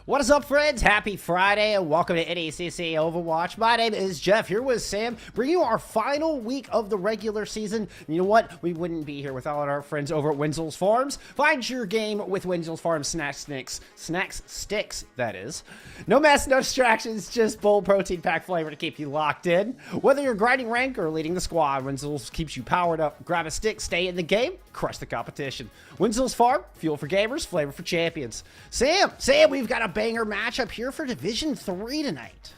What is up, friends? Happy Friday and welcome to NECC Overwatch. My name is Jeff, here with Sam, bringing you our final week of the regular season. You know what? We wouldn't be here without our friends over at Wenzel's Farms. Find your game with Wenzel's Farms Snacks Sticks, that is. No mess, no distractions, just bold protein pack flavor to keep you locked in. Whether you're grinding rank or leading the squad, Wenzel's keeps you powered up. Grab a stick, stay in the game, crush the competition. Wenzel's Farm, fuel for gamers, flavor for champions. Sam, we've got a banger matchup here for Division 3 tonight.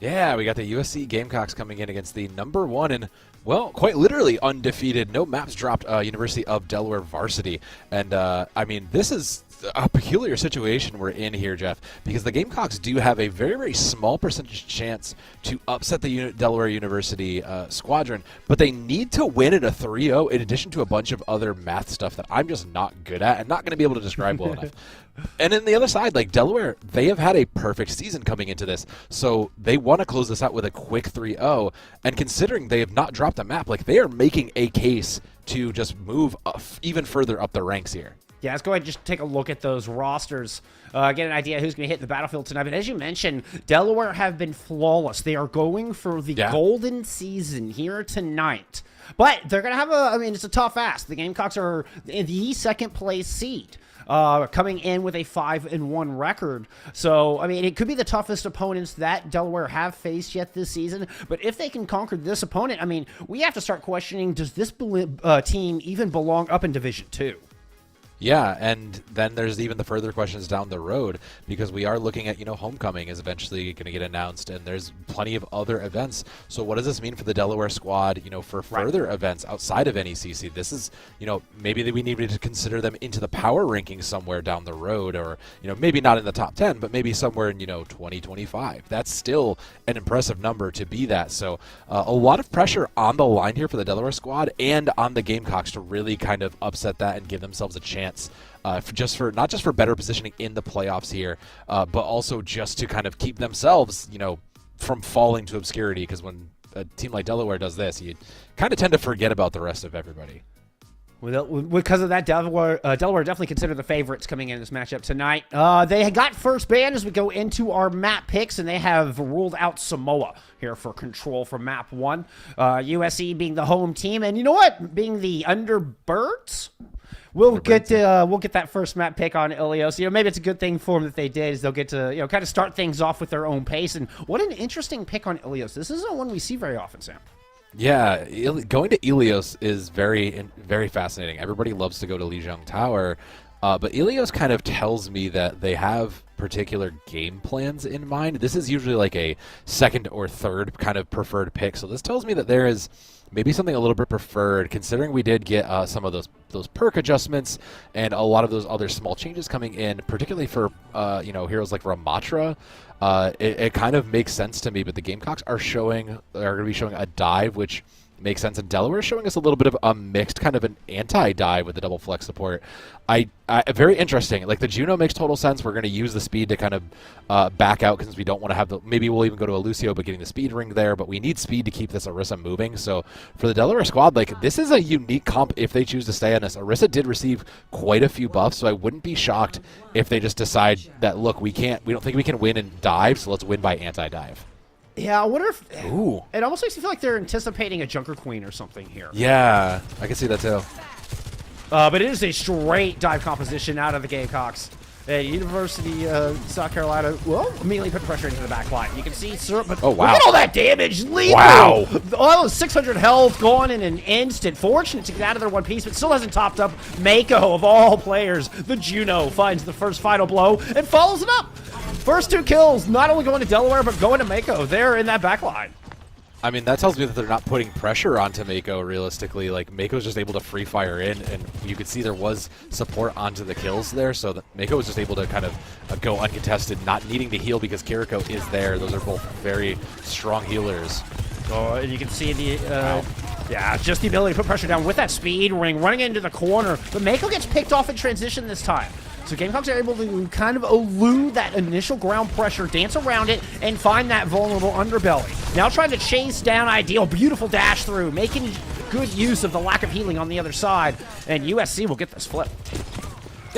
Yeah, we got the USC Gamecocks coming in against the #1 and, well, quite literally undefeated, no maps dropped University of Delaware varsity. And, I mean, this is a peculiar situation we're in here, Jeff, because the Gamecocks do have a very, very small percentage chance to upset the Delaware University squadron, but they need to win at a 3-0 in addition to a bunch of other math stuff that I'm just not good at and not going to be able to describe well enough. And then the other side, like Delaware, they have had a perfect season coming into this, so they want to close this out with a quick 3-0, and considering they have not dropped a map, like they are making a case to just move even further up the ranks here. Yeah, let's go ahead and just take a look at those rosters, get an idea who's going to hit the battlefield tonight. But as you mentioned, Delaware have been flawless. They are going for the golden season here tonight. But they're going to have it's a tough ask. The Gamecocks are the second place seed. Coming in with a 5-1 record. So, I mean, it could be the toughest opponents that Delaware have faced yet this season. But if they can conquer this opponent, I mean, we have to start questioning, does this team even belong up in Division 2? Yeah, and then there's even the further questions down the road, because we are looking at, Homecoming is eventually going to get announced, and there's plenty of other events. So what does this mean for the Delaware squad, for further events outside of NECC? This is, maybe we need to consider them into the power rankings somewhere down the road, or, maybe not in the top 10, but maybe somewhere in, 2025. That's still an impressive number to be that. So a lot of pressure on the line here for the Delaware squad and on the Gamecocks to really kind of upset that and give themselves a chance. Not just for better positioning in the playoffs here, but also just to kind of keep themselves, from falling to obscurity. Because when a team like Delaware does this, you kind of tend to forget about the rest of everybody. Because of that, Delaware definitely consider the favorites coming in this matchup tonight. They got first ban as we go into our map picks, and they have ruled out Samoa here for control for map 1. USC being the home team, and you know what? Being the Underbirds. We'll get that first map pick on Ilios. Maybe it's a good thing for them that they did, is they'll get to kind of start things off with their own pace. And what an interesting pick on Ilios. This isn't one we see very often, Sam. Yeah, going to Ilios is very, very fascinating. Everybody loves to go to Lijiang Tower, but Ilios kind of tells me that they have particular game plans in mind. This is usually like a second or third kind of preferred pick, so this tells me that there is maybe something a little bit preferred, considering we did get some of those perk adjustments and a lot of those other small changes coming in, particularly for heroes like Ramatra. It kind of makes sense to me, but the Gamecocks are going to be showing a dive, which makes sense, and Delaware is showing us a little bit of a mixed kind of an anti-dive with the double flex support. Very interesting. Like, the Juno makes total sense. We're going to use the speed to kind of back out, because we don't want to have maybe we'll even go to a Lucio, but getting the speed ring there, but we need speed to keep this Orisa moving. So for the Delaware squad, like, this is a unique comp if they choose to stay on this. Orisa did receive quite a few buffs, so I wouldn't be shocked if they just decide that, look, we don't think we can win and dive, so let's win by anti-dive. Yeah, I wonder if... Ooh. It almost makes me feel like they're anticipating a Junker Queen or something here. Yeah, I can see that too. But it is a straight dive composition out of the Gamecocks. University South Carolina, well, immediately put pressure into the back line. You can see, but oh, wow. Look at all that damage. Lethal. Wow. All 600 health gone in an instant. Fortunate to get out of there one piece, but still hasn't topped up. Mako, of all players, the Juno, finds the first final blow and follows it up. First 2 kills, not only going to Delaware, but going to Mako. They're in that back line. I mean, that tells me that they're not putting pressure onto Mako, realistically. Like, Mako's just able to free fire in, and you could see there was support onto the kills there, so that Mako was just able to kind of go uncontested, not needing to heal because Kiriko is there. Those are both very strong healers. Oh, and you can see the... Yeah, just the ability to put pressure down with that speed ring, running into the corner. But Mako gets picked off in transition this time. So Gamecocks are able to kind of elude that initial ground pressure, dance around it, and find that vulnerable underbelly. Now trying to chase down Ideal. Beautiful dash through, making good use of the lack of healing on the other side. And USC will get this flip.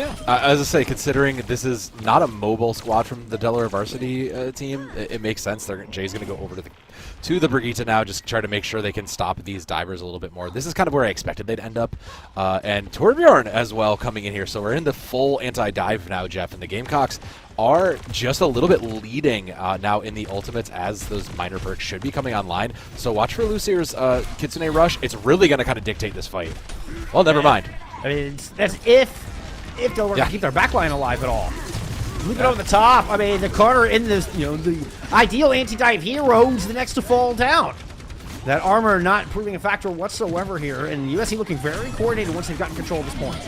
Yeah, as I say, considering this is not a mobile squad from the Delaware varsity team, it makes sense. Jay's going to go over to the Brigitte now, just try to make sure they can stop these divers a little bit more. This is kind of where I expected they'd end up. And Torbjorn as well coming in here. So we're in the full anti-dive now, Jeff, and the Gamecocks are just a little bit leading now in the ultimates as those minor perks should be coming online. So watch for Lucier's Kitsune Rush. It's really going to kind of dictate this fight. Well, never mind. I mean, that's if Delaware can keep their backline alive at all. Look at over the top. I mean, the Carter in this, the ideal anti-dive hero is the next to fall down. That armor not proving a factor whatsoever here, and USC looking very coordinated once they've gotten control at this point.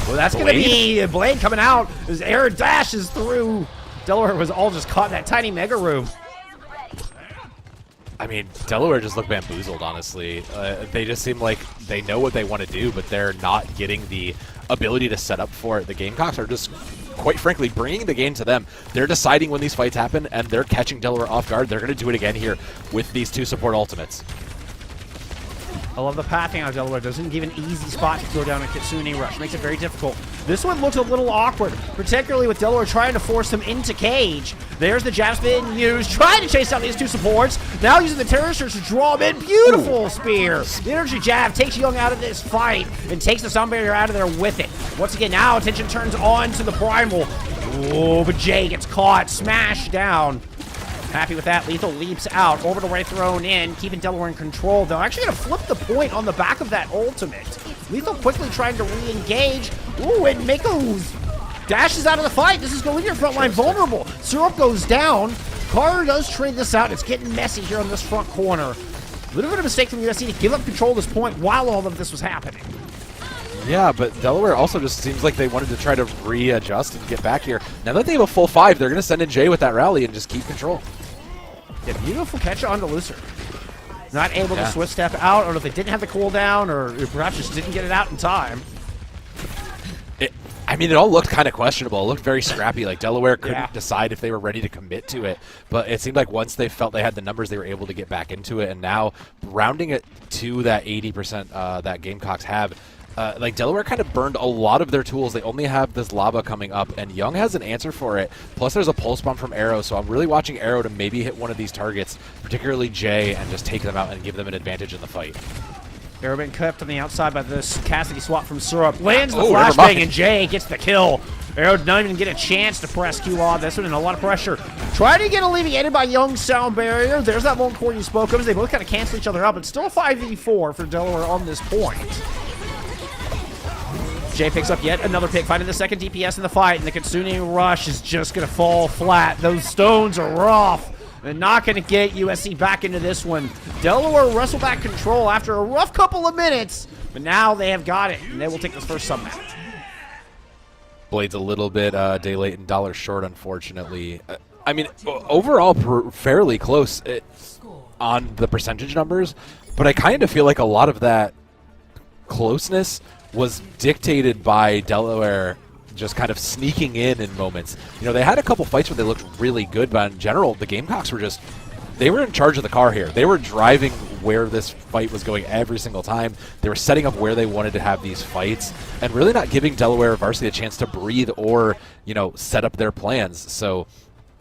Well, that's going to be a Blade coming out as Aaron dashes through. Delaware was all just caught in that tiny mega room. I mean, Delaware just looked bamboozled, honestly. They just seem like they know what they want to do, but they're not getting the ability to set up for it. The Gamecocks are just, quite frankly, bringing the game to them. They're deciding when these fights happen, and they're catching Delaware off guard. They're going to do it again here with these two support ultimates. I love the pathing on Delaware. Doesn't give an easy spot to go down a Kitsune Rush. Makes it very difficult. This one looks a little awkward, particularly with Delaware trying to force him into cage. There's the jab spin used, trying to chase down these two supports. Now using the Terror Surge to draw him in. Beautiful spear. The energy jab takes Young out of this fight and takes the sound barrier out of there with it. Once again, now attention turns on to the Primal. Oh, but Jay gets caught, smashed down. Happy with that. Lethal leaps out. Orbital Ray thrown in, keeping Delaware in control. They're actually going to flip the point on the back of that ultimate. Lethal quickly trying to re-engage. Ooh, and Mako's dashes out of the fight. This is going to leave your front line vulnerable. Syrup goes down. Carter does trade this out. It's getting messy here on this front corner. A little bit of a mistake from USC to give up control at this point while all of this was happening. Yeah, but Delaware also just seems like they wanted to try to readjust and get back here. Now that they have a full 5, they're going to send in Jay with that rally and just keep control. Yeah, beautiful catch onto Lucer. Not able to swift step out. I don't know if they didn't have the cooldown or perhaps just didn't get it out in time. I mean, it all looked kind of questionable. It looked very scrappy. Like Delaware couldn't decide if they were ready to commit to it. But it seemed like once they felt they had the numbers, they were able to get back into it. And now rounding it to that 80% that Gamecocks have, like Delaware kind of burned a lot of their tools. They only have this lava coming up, and Young has an answer for it. Plus, there's a pulse bomb from Arrow, so I'm really watching Arrow to maybe hit one of these targets, particularly Jay, and just take them out and give them an advantage in the fight. Arrow being kept on the outside by this Cassidy swap from Syrup. Lands the flashbang, and Jay gets the kill. Arrow did not even get a chance to press Q on this one, and a lot of pressure. Trying to get alleviated by Young's sound barrier. There's that lone core you spoke of. They both kind of cancel each other out, but still a 5v4 for Delaware on this point. Jay picks up yet another pick, finding the second DPS in the fight, and the Kitsune Rush is just going to fall flat. Those stones are rough. They're not going to get USC back into this one. Delaware wrestle back control after a rough couple of minutes, but now they have got it, and they will take this first sub match. Blade's a little bit day late and dollar short, unfortunately. I mean, overall, fairly close on the percentage numbers, but I kind of feel like a lot of that closeness was dictated by Delaware just kind of sneaking in moments. You know, they had a couple fights where they looked really good, but in general, the Gamecocks were just, they were in charge of the car here. They were driving where this fight was going every single time. They were setting up where they wanted to have these fights and really not giving Delaware varsity a chance to breathe or, you know, set up their plans. So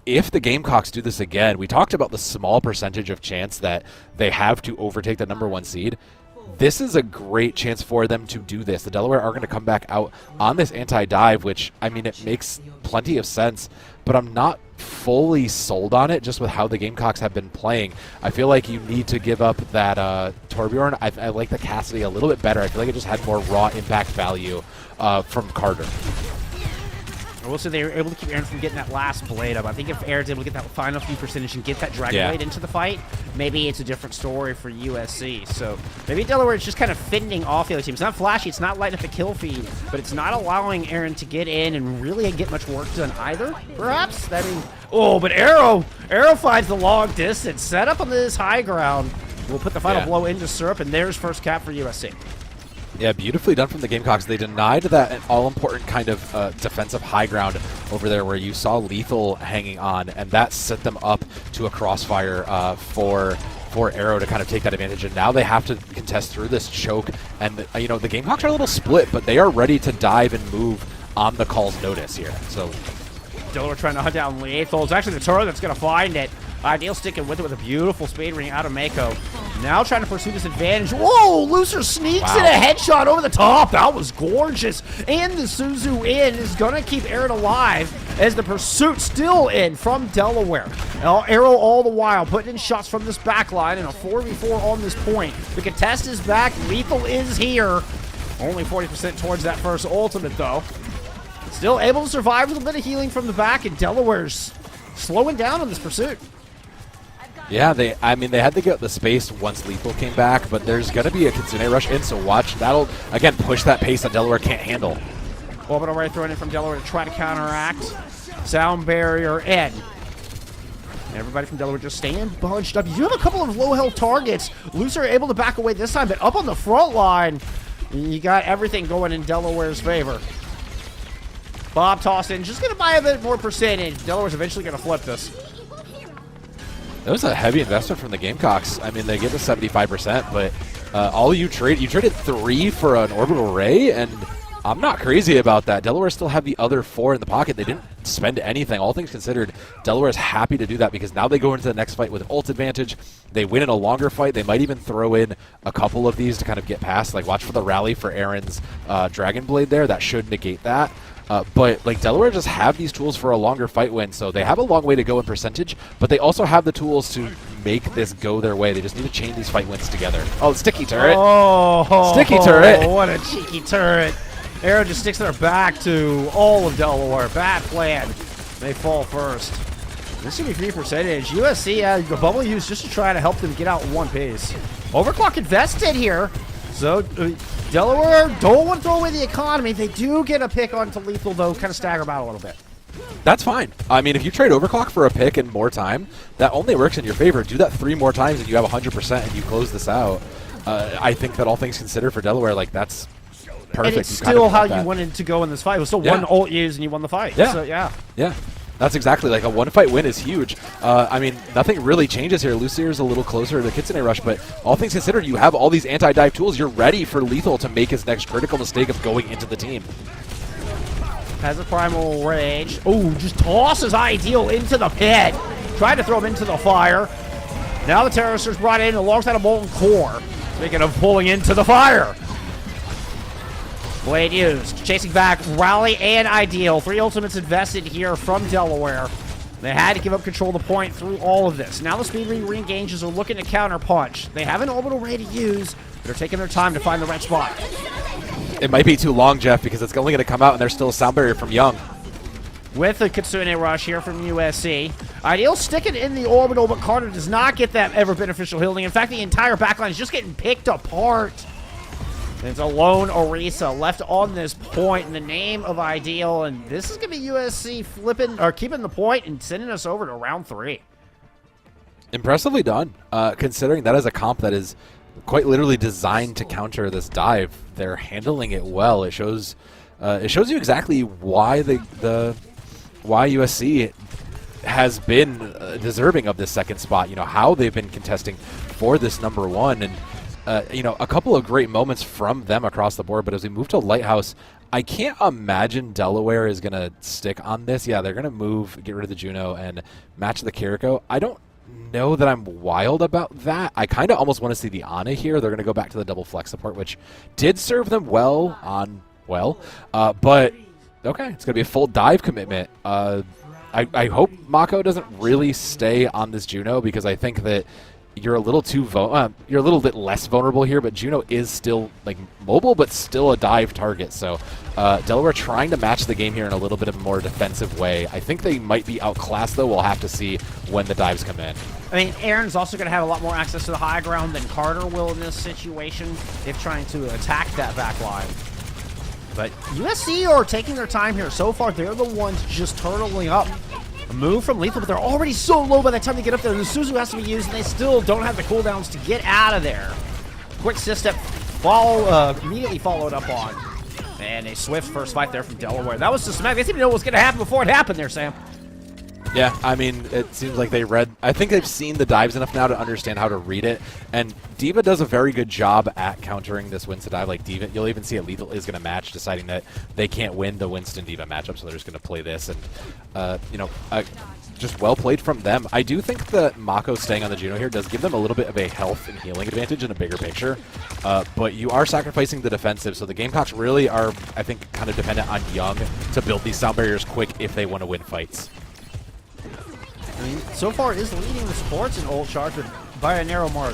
if the Gamecocks do this again, we talked about the small percentage of chance that they have to overtake the #1 seed. This is a great chance for them to do this. The Delaware are going to come back out on this anti-dive, which, I mean, it makes plenty of sense, but I'm not fully sold on it just with how the Gamecocks have been playing. I feel like you need to give up that Torbjorn. I like the Cassidy a little bit better. I feel like it just had more raw impact value from Carter. I will say they were able to keep Aaron from getting that last blade up. I think if Aaron's able to get that final few percentage and get that Dragon Blade into the fight, maybe it's a different story for USC. So maybe Delaware is just kind of fending off the other team. It's not flashy, it's not lighting up the kill feed, but it's not allowing Aaron to get in and really get much work done either, perhaps? I mean, oh, but Arrow finds the long distance. Set up on this high ground. We'll put the final blow into Syrup, and there's first cap for USC. Yeah, beautifully done from the Gamecocks. They denied that all-important kind of defensive high ground over there where you saw Lethal hanging on, and that set them up to a crossfire for Arrow to kind of take that advantage. And now they have to contest through this choke. And, you know, the Gamecocks are a little split, but they are ready to dive and move on the call's notice here. So Delaware trying to hunt down Lethal. It's actually the turret that's going to find it. Ideal sticking with it with a beautiful speed ring out of Mako. Now trying to pursue this advantage. Whoa! Looser sneaks in a headshot over the top. That was gorgeous. And the Suzu in is going to keep Aaron alive as the pursuit still in from Delaware. Now, Arrow all the while putting in shots from this back line in a 4v4 on this point. The contest is back. Lethal is here. Only 40% towards that first ultimate, though. Still able to survive with a bit of healing from the back, and Delaware's slowing down on this pursuit. Yeah, they had to get the space once Lethal came back, but there's going to be a Kitsune rush in, so watch. That'll, again, push that pace that Delaware can't handle. Orbital Ray thrown in from Delaware to try to counteract. Sound barrier in. Everybody from Delaware just staying bunched up. You do have a couple of low health targets. Looser able to back away this time, but up on the front line, you got everything going in Delaware's favor. Bob tossed in, just going to buy a bit more percentage. Delaware's eventually going to flip this. That was a heavy investment from the Gamecocks. I mean, they get to 75%, but all you traded 3 for an orbital ray, and I'm not crazy about that. Delaware still have the other 4 in the pocket. They didn't spend anything. All things considered, Delaware is happy to do that because now they go into the next fight with ult advantage. They win in a longer fight. They might even throw in a couple of these to kind of get past. Like, watch for the rally for Aaron's Dragon Blade there. That should negate that. But like Delaware just have these tools for a longer fight win, so they have a long way to go in percentage, but they also have the tools to make this go their way. They just need to chain these fight wins together. Oh, sticky turret. Oh, sticky turret. What a cheeky turret. Arrow just sticks their back to all of Delaware. Bad plan. They fall first. This should be free percentage. USC, the bubble used just to try to help them get out in one piece. Overclock invested here. So Delaware don't want to throw away the economy. They do get a pick onto Lethal, though, kind of stagger them out a little bit. That's fine. I mean, if you trade Overclock for a pick and more time, that only works in your favor. Do that 3 more times and you have 100% and you close this out. I think that all things considered for Delaware, like, that's perfect. And it's still how you wanted to go in this fight. It was still one ult used and you won the fight. Yeah. So, yeah. Yeah. That's exactly, like, a one-fight win is huge. I mean, nothing really changes here. Lucier's a little closer to Kitsune Rush, but all things considered, you have all these anti-dive tools. You're ready for Lethal to make his next critical mistake of going into the team. Has a Primal Rage. Oh, just tosses Ideal into the pit. Tried to throw him into the fire. Now the Terroristers brought in alongside a Molten Core. Speaking of pulling into the fire. Blade used. Chasing back, Rally and Ideal. 3 ultimates invested here from Delaware. They had to give up control of the point through all of this. Now the Speed Ring re-engages are looking to counter punch. They have an orbital ray to use. They're taking their time to find the right spot. It might be too long, Jeff, because it's only going to come out and there's still a sound barrier from Young. With a Kitsune Rush here from USC. Ideal sticking in the orbital, but Carter does not get that ever beneficial healing. In fact, the entire backline is just getting picked apart. It's a lone Orisa left on this point in the name of Ideal, and this is going to be USC flipping or keeping the point and sending us over to round 3. Impressively done, considering that is a comp that is quite literally designed to counter this dive. They're handling it well. It shows you exactly why why USC has been deserving of this second spot. You know how they've been contesting for this number 1 and. You know, a couple of great moments from them across the board, but as we move to Lighthouse, I can't imagine Delaware is going to stick on this. Yeah, they're going to move, get rid of the Juno, and match the Kiriko. I don't know that I'm wild about that. I kind of almost want to see the Ana here. They're going to go back to the double flex support, which did serve them well on, but okay, it's going to be a full dive commitment. I hope Mako doesn't really stay on this Juno because I think that you're a little you're a little bit less vulnerable here, but Juno is still like mobile, but still a dive target. So Delaware trying to match the game here in a little bit of a more defensive way. I think they might be outclassed though. We'll have to see when the dives come in. I mean, Aaron's also going to have a lot more access to the high ground than Carter will in this situation if trying to attack that back line. But USC are taking their time here. So far, they're the ones just turtling up. A move from Lethal, but they're already so low by the time they get up there. The Suzu has to be used, and they still don't have the cooldowns to get out of there. Quick step immediately followed up on. And a swift first fight there from Delaware. That was just smack. They didn't even know what was going to happen before it happened there, Sam. Yeah, I mean, it seems like I think they've seen the dives enough now to understand how to read it, and D.Va does a very good job at countering this Winston dive. Like, D.Va, you'll even see it Lethal is going to match, deciding that they can't win the Winston D.Va matchup, so they're just going to play this, and, just well played from them. I do think that Mako staying on the Juno here does give them a little bit of a health and healing advantage in a bigger picture, but you are sacrificing the defensive, so the Gamecocks really are, I think, kind of dependent on Young to build these sound barriers quick if they want to win fights. I mean, so far is leading the sports in ult charge by a narrow mark.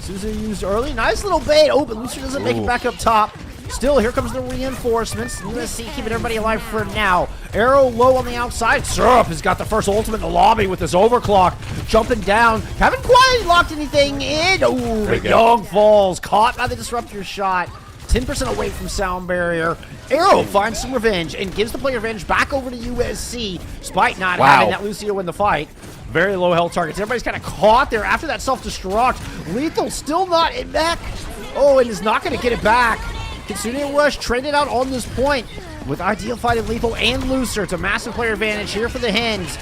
Suzu used early. Nice little bait. Oh, but Lucer doesn't make it back up top. Still, here comes the reinforcements. USC keeping everybody alive for now. Arrow low on the outside. Syrup has got the first ultimate in the lobby with this overclock. Jumping down. Haven't quite locked anything in. Oh, but Young falls. Caught by the disruptor shot. 10% away from sound barrier. Arrow finds some revenge and gives the player advantage back over to USC, despite not having that Lucio win the fight. Very low health targets. Everybody's kind of caught there after that self-destruct. Lethal still not in back. Oh, and is not going to get it back. Kitsune Rush traded out on this point with ideal fighting Lethal and Lucer. It's a massive player advantage here for the Hens.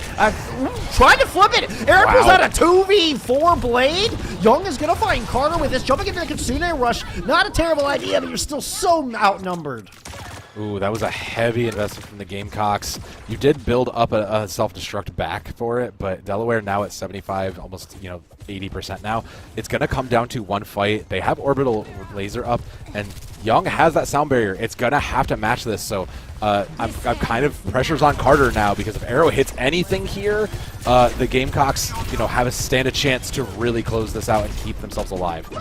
Trying to flip it. Eric pulls out a 2v4 blade. Young is going to find Carter with this. Jumping into the Kitsune Rush. Not a terrible idea, but you're still so outnumbered. Ooh, that was a heavy investment from the Gamecocks. You did build up a self-destruct back for it, but Delaware now at 75, almost 80% now. It's going to come down to one fight. They have Orbital Laser up, and Young has that sound barrier. It's going to have to match this, so I'm kind of pressure's on Carter now, because if Arrow hits anything here, the Gamecocks have stand a chance to really close this out and keep themselves alive.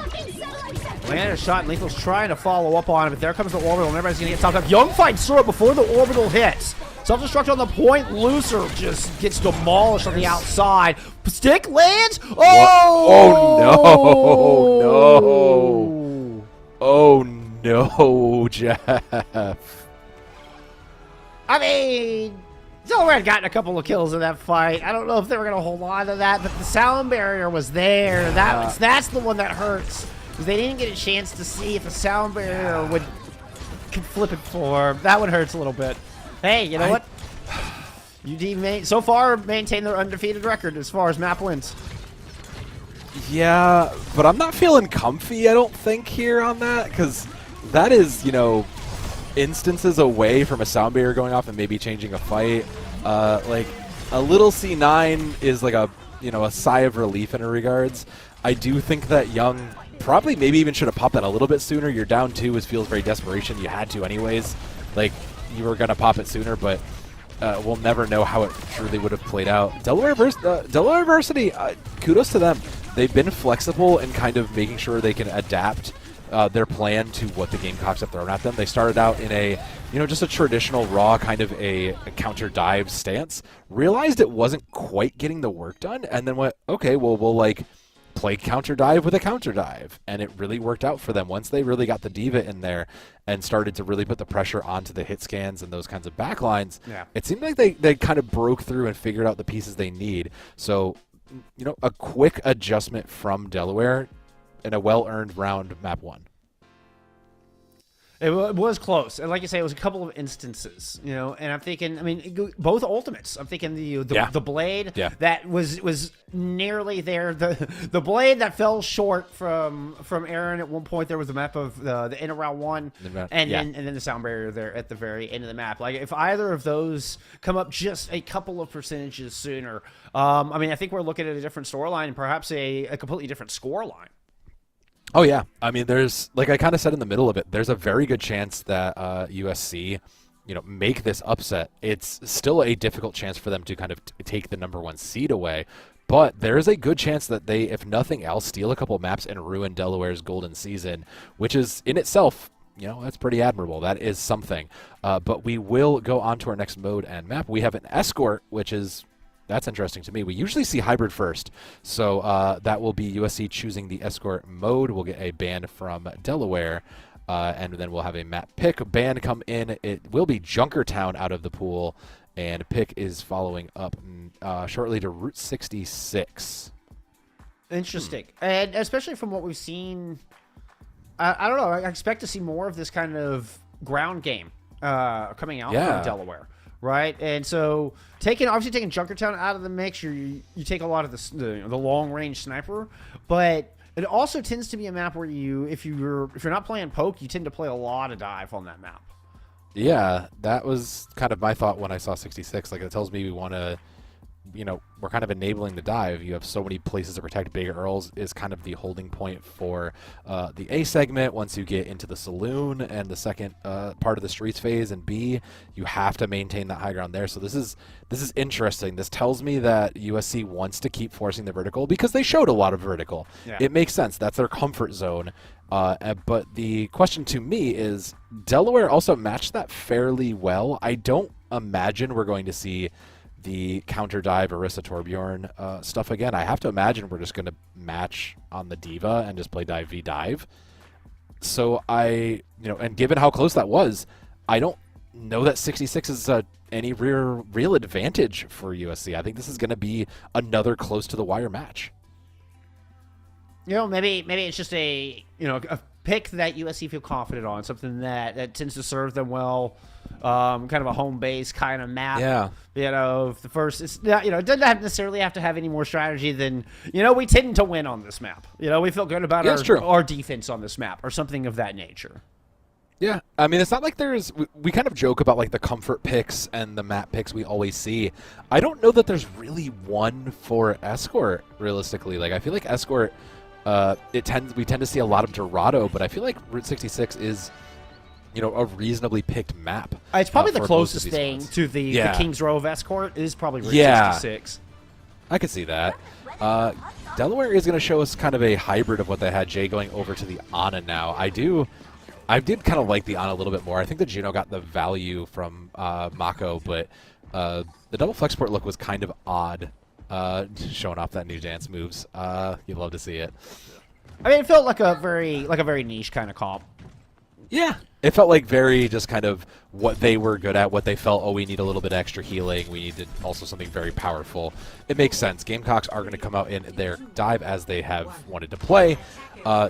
Landed a shot, and Lethal's trying to follow up on it, but there comes the orbital, and everybody's going to get topped up. Young finds Syrup before the orbital hits. Self-destruct on the point. Lucer just gets demolished on the outside. Stick lands. Oh! Oh no, Jeff. I mean, Delaware had gotten a couple of kills in that fight. I don't know if they were going to hold on to that, but the sound barrier was there. That's the one that hurts. Because they didn't get a chance to see if the sound barrier could flip it forward. That one hurts a little bit. Hey, you know what? UD so far maintain their undefeated record as far as map wins. Yeah, but I'm not feeling comfy, I don't think, here on that, because that is, instances away from a sound barrier going off and maybe changing a fight. Like, a little C9 is like a sigh of relief in regards. I do think that Young probably maybe even should have popped that a little bit sooner. You're down 2, feels very desperation. You had to anyways. Like, you were going to pop it sooner, but we'll never know how it truly would have played out. Delaware University, kudos to them. They've been flexible in kind of making sure they can adapt their plan to what the Gamecocks have thrown at them. They started out in a, just a traditional raw kind of a counter dive stance, realized it wasn't quite getting the work done, and then went, okay, well, we'll play counter dive with a counter dive, and it really worked out for them once they really got the D.Va in there and started to really put the pressure onto the hit scans and those kinds of backlines. Yeah. It seemed like they kind of broke through and figured out the pieces they need. So, a quick adjustment from Delaware in a well-earned round map 1. It was close, and like you say, it was a couple of instances, and I'm thinking, both ultimates. I'm thinking the blade that was nearly there, the blade that fell short from Aaron at one point. There was a map of the end of round 1, and then the sound barrier there at the very end of the map. Like, if either of those come up just a couple of percentages sooner, I think we're looking at a different storyline and perhaps a completely different score line. Oh, yeah. There's, like I kind of said in the middle of it, there's a very good chance that USC, make this upset. It's still a difficult chance for them to kind of take the number 1 seed away, but there is a good chance that they, if nothing else, steal a couple maps and ruin Delaware's golden season, which is in itself, that's pretty admirable. That is something. But we will go on to our next mode and map. We have an escort, which is... That's interesting to me. We usually see hybrid first, so that will be USC choosing the escort mode. We'll get a ban from Delaware, and then we'll have a map pick. Ban come in. It will be Junkertown out of the pool, and pick is following up shortly to Route 66. Interesting, and especially from what we've seen, I don't know. I expect to see more of this kind of ground game coming out from Delaware. right? And so obviously taking Junkertown out of the mix, you take a lot of the long range sniper, but it also tends to be a map where if you're not playing poke, you tend to play a lot of dive on that map. Yeah, that was kind of my thought when I saw 66. Like, it tells me we want to, we're kind of enabling the dive. You have so many places to protect. Big Earls is kind of the holding point for the A segment. Once you get into the saloon and the second part of the streets phase and B, you have to maintain that high ground there. So this is interesting. This tells me that USC wants to keep forcing the vertical because they showed a lot of vertical. Yeah. It makes sense. That's their comfort zone. But the question to me is, Delaware also matched that fairly well. I don't imagine we're going to see the counter dive Orisa Torbjorn stuff again. I have to imagine we're just going to match on the Diva and just play dive v dive. So and given how close that was, I don't know that 66 is any real advantage for USC. I think this is going to be another close to the wire match. Maybe it's just a pick that USC feel confident on, something that tends to serve them well, kind of a home base kind of map. Yeah. If the first, it doesn't necessarily have to have any more strategy than, we tend to win on this map. We feel good about our defense on this map or something of that nature. Yeah, I mean, it's not like we kind of joke about like the comfort picks and the map picks we always see. I don't know that there's really one for Escort, realistically. Like, I feel like Escort, we tend to see a lot of Dorado, but I feel like Route 66 is, a reasonably picked map. It's probably the closest thing to the Kings Row of Escort is probably Route 66. I could see that. Delaware is going to show us kind of a hybrid of what they had. Jay going over to the Ana now. I did kind of like the Ana a little bit more. I think the Juno got the value from Mako, but the double flex port look was kind of odd, showing off that new dance moves. You'd love to see it. I mean, it felt like a very niche kind of comp. Yeah. It felt like very just kind of what they were good at, what they felt, we need a little bit extra healing. We needed also something very powerful. It makes sense. Gamecocks are going to come out in their dive as they have wanted to play.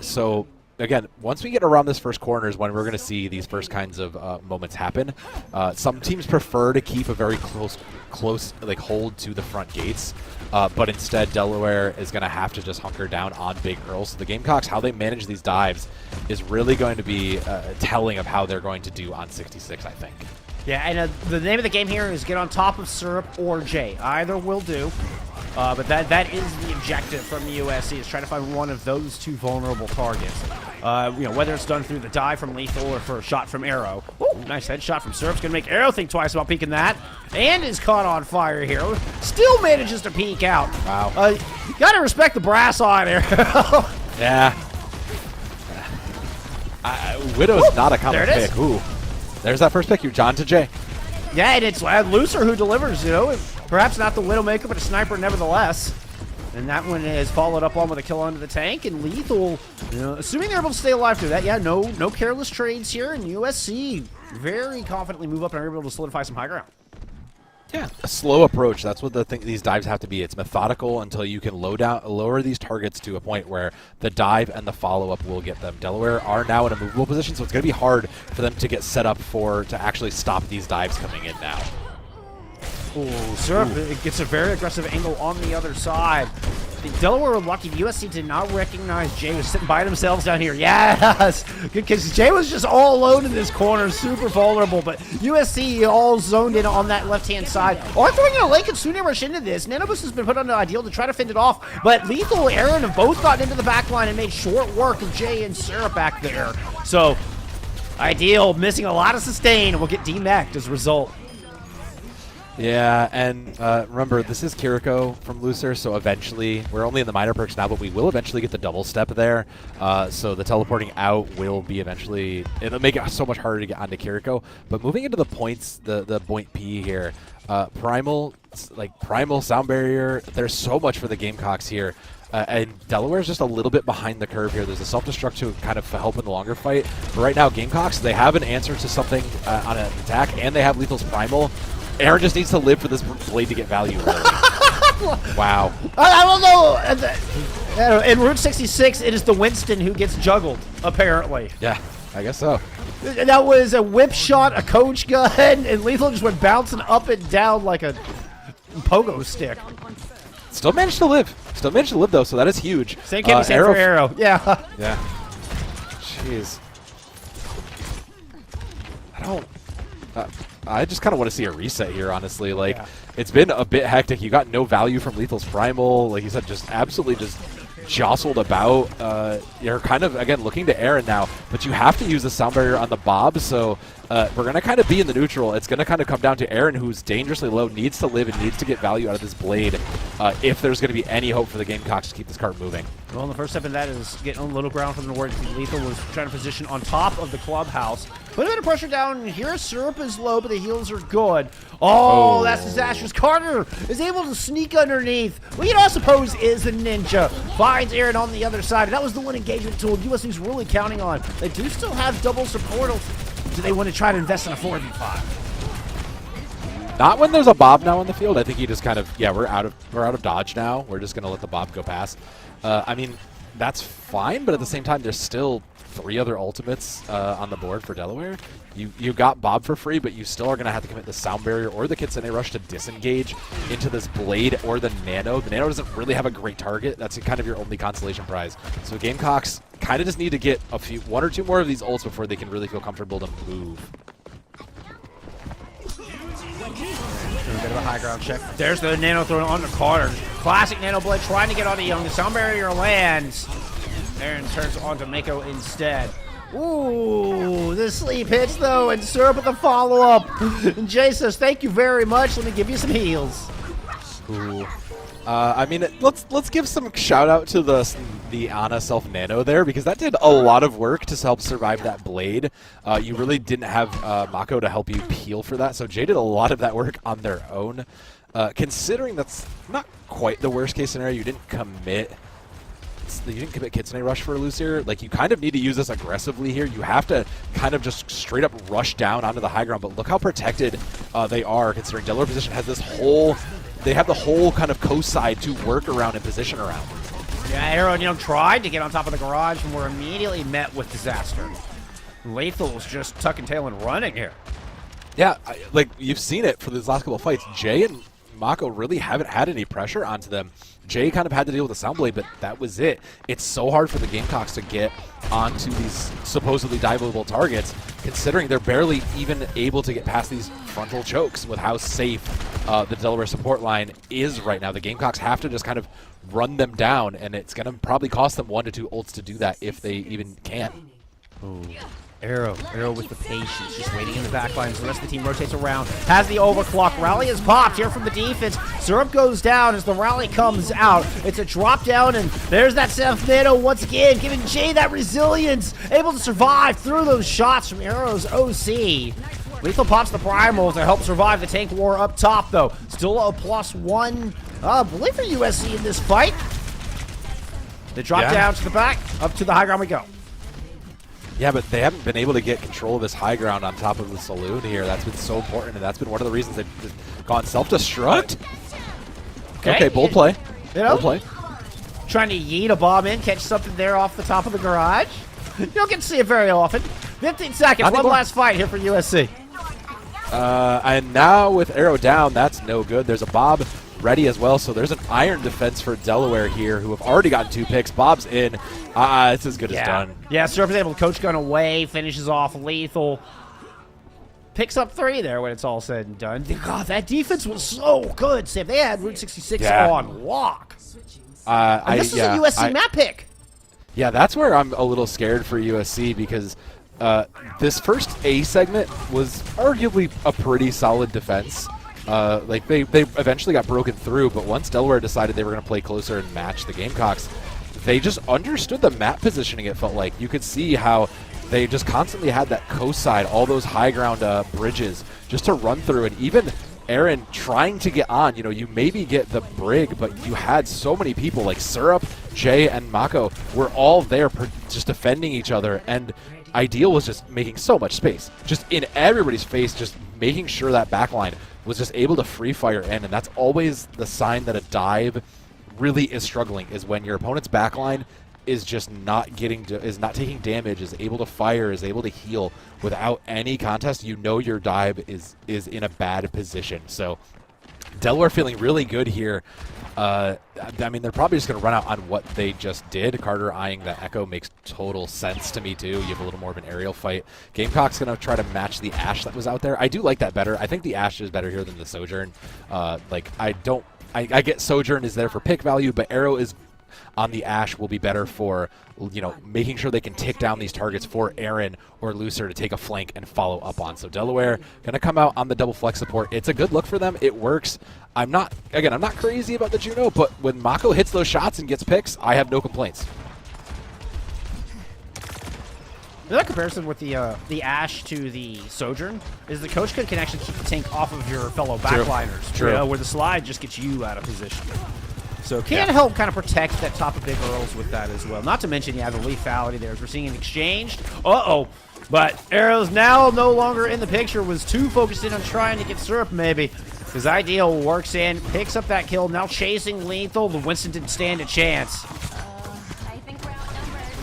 So, again, once we get around this first corner is when we're going to see these first kinds of moments happen. Some teams prefer to keep a very close like hold to the front gates, but instead Delaware is going to have to just hunker down on Big Earl. So the Gamecocks, how they manage these dives is really going to be telling of how they're going to do on 66, I think. Yeah, and the name of the game here is get on top of Syrup or J. Either will do. But that is the objective from the USC, is try to find one of those two vulnerable targets. Whether it's done through the dive from Lethal or for a shot from Arrow. Ooh, nice headshot from Syrup's going to make Arrow think twice about peeking that. And is caught on fire here. Still manages to peek out. Wow. You got to respect the brass on Arrow. Yeah. Widow's not a common pick. Ooh. There's that first pick. You John to Jay. Yeah, and it's Looser who delivers, Perhaps not the Widowmaker, but a sniper nevertheless. And that one is followed up on with a kill onto the tank. And Lethal, assuming they're able to stay alive through that, no careless trades here. And USC very confidently move up and are able to solidify some high ground. Yeah, a slow approach. That's what these dives have to be. It's methodical until you can lower these targets to a point where the dive and the follow-up will get them. Delaware are now in a movable position, so it's going to be hard for them to get set up to actually stop these dives coming in now. Ooh, Syrup gets a very aggressive angle on the other side. Delaware were lucky. USC did not recognize Jay was sitting by themselves down here. Yes! Because Jay was just all alone in this corner, super vulnerable. But USC all zoned in on that left-hand side. Are throwing in a lake and soon rush into this. Nanobus has been put on the ideal to try to fend it off. But Lethal and Aaron have both gotten into the back line and made short work of Jay and Syrup back there. So, Ideal missing a lot of sustain and will get demec'd as a result. Yeah, and remember, this is Kiriko from Looser, so eventually, we're only in the minor perks now, but we will eventually get the double step there. So the teleporting out will be eventually, it'll make it so much harder to get onto Kiriko. But moving into the points, the point P here, Primal Sound Barrier, there's so much for the Gamecocks here. And Delaware's just a little bit behind the curve here. There's a self-destruct to kind of help in the longer fight. But right now, Gamecocks, they have an answer to something on an attack, and they have Lethal's Primal. Aaron just needs to live for this blade to get value. Really. Wow. I don't know. In Route 66, it is the Winston who gets juggled, apparently. Yeah. I guess so. That was a whip shot, a coach gun, and Lethal just went bouncing up and down like a pogo stick. Still managed to live. Still managed to live, though, so that is huge. Same can be said for Arrow. Yeah. Yeah. Jeez. I just kind of want to see a reset here, honestly. Like, it's been a bit hectic. You got no value from Lethal's Primal. Like you said, just absolutely just jostled about. You're kind of, again, looking to Aaron now, but you have to use the sound barrier on the Bob, so we're going to kind of be in the neutral. It's going to kind of come down to Aaron, who's dangerously low, needs to live and needs to get value out of this Blade if there's going to be any hope for the Gamecocks to keep this cart moving. Well, the first step in that is getting a little ground from the word. Lethal was trying to position on top of the clubhouse. Put a bit of pressure down here. Syrup is low, but the heals are good. Oh, that's disastrous. Carter is able to sneak underneath. What you don't suppose is the ninja. Finds Aaron on the other side. And that was the one engagement tool USC's really counting on. They do still have double support. Do they want to try to invest in a 4v5? Not when there's a Bob now on the field. I think he just kind of, we're out of dodge now. We're just going to let the Bob go past. I mean, that's fine, but at the same time, there's still 3 other ultimates on the board for Delaware. You got Bob for free, but you still are going to have to commit the sound barrier or the Kitsune Rush to disengage into this Blade or the Nano. The Nano doesn't really have a great target. That's kind of your only consolation prize. So Gamecocks kind of just need to get 1 or 2 more of these ults before they can really feel comfortable to move. A bit of a high ground check. There's the Nano thrown on the Carter. Classic Nano Blade trying to get on the Young. The sound barrier lands. Aaron turns onto Mako instead. Ooh, the sleep hits though, and Syrup with the follow-up. And Jay says, thank you very much. Let me give you some heals. Ooh. I mean, let's give some shout out to the Ana self nano there, because that did a lot of work to help survive that Blade. You really didn't have Mako to help you peel for that, so Jay did a lot of that work on their own. Considering that's not quite the worst case scenario, you didn't commit Kitsune Rush for Lucier. Like, you kind of need to use this aggressively here. You have to kind of just straight up rush down onto the high ground, but look how protected they are, considering Delaware position has this whole. They have the whole kind of coast side to work around and position around. Yeah, Arrow, tried to get on top of the garage and were immediately met with disaster. Lethal's just tucking tail and running here. Yeah, like, you've seen it for these last couple of fights. Jay and Mako really haven't had any pressure onto them. Jay kind of had to deal with the Sound Blade, but that was it. It's so hard for the Gamecocks to get onto these supposedly diveable targets, considering they're barely even able to get past these frontal chokes with how safe the Delaware support line is right now. The Gamecocks have to just kind of run them down, and it's going to probably cost them 1 to 2 ults to do that if they even can. Ooh. Arrow with the patience, just waiting in the back lines. The rest of the team rotates around, has the overclock. Rally is popped here from the defense. Syrup goes down as the rally comes out. It's a drop down, and there's that Seth Nano once again, giving Jay that resilience, able to survive through those shots from Arrow's OC. Lethal pops the Primal to help survive the tank war up top, though. Still a +1, I believe, for USC in this fight. They drop down to the back, up to the high ground we go. Yeah, but they haven't been able to get control of this high ground on top of the saloon here. That's been so important, and that's been one of the reasons they've gone self-destruct. Okay, bold play. Bold play. Trying to yeet a bomb in, catch something there off the top of the garage. You don't get to see it very often. 15 seconds, one last fight here for USC. And now with Arrow down, that's no good. There's a Bob ready as well, so there's an iron defense for Delaware here, who have already gotten 2 picks. Bob's in. It's as good as done. Yeah, Syrup is able to coach gun away, finishes off Lethal. Picks up 3 there when it's all said and done. God, that defense was so good, Sam. They had Route 66 on lock. And this is a USC map pick. Yeah, that's where I'm a little scared for USC, because this first A segment was arguably a pretty solid defense. Like, they eventually got broken through, but once Delaware decided they were going to play closer and match the Gamecocks, they just understood the map positioning, it felt like. You could see how they just constantly had that coast side, all those high ground bridges just to run through, and even Aaron trying to get on. You maybe get the brig, but you had so many people like Syrup, Jay, and Mako were all there just defending each other, and Ideal was just making so much space, just in everybody's face, just making sure that backline was just able to free fire in, and that's always the sign that a dive really is struggling, is when your opponent's backline is just not is not taking damage, is able to fire, is able to heal without any contest, you know your dive is in a bad position. So Delaware feeling really good here. I mean, they're probably just going to run out on what they just did. Carter eyeing that Echo makes total sense to me, too. You have a little more of an aerial fight. Gamecock's going to try to match the Ashe that was out there. I do like that better. I think the Ashe is better here than the Sojourn. I get Sojourn is there for pick value, but Arrow is on the Ashe will be better for, you know, making sure they can tick down these targets for Aaron or Lucer to take a flank and follow up on. So Delaware going to come out on the double flex support. It's a good look for them. It works. I'm not crazy about the Juno, but when Mako hits those shots and gets picks, I have no complaints. The comparison with the Ashe to the Sojourn is the coach can actually keep the tank off of your fellow backliners. True. Where the slide just gets you out of position. So can help kind of protect that top of big Earls with that as well. Not to mention, yeah, the lethality there as we're seeing an exchange. Uh-oh. But Arrow's now no longer in the picture. Was too focused in on trying to get Syrup, maybe. His Ideal works in, picks up that kill, now chasing Lethal. The Winston didn't stand a chance. I think we're outnumbered.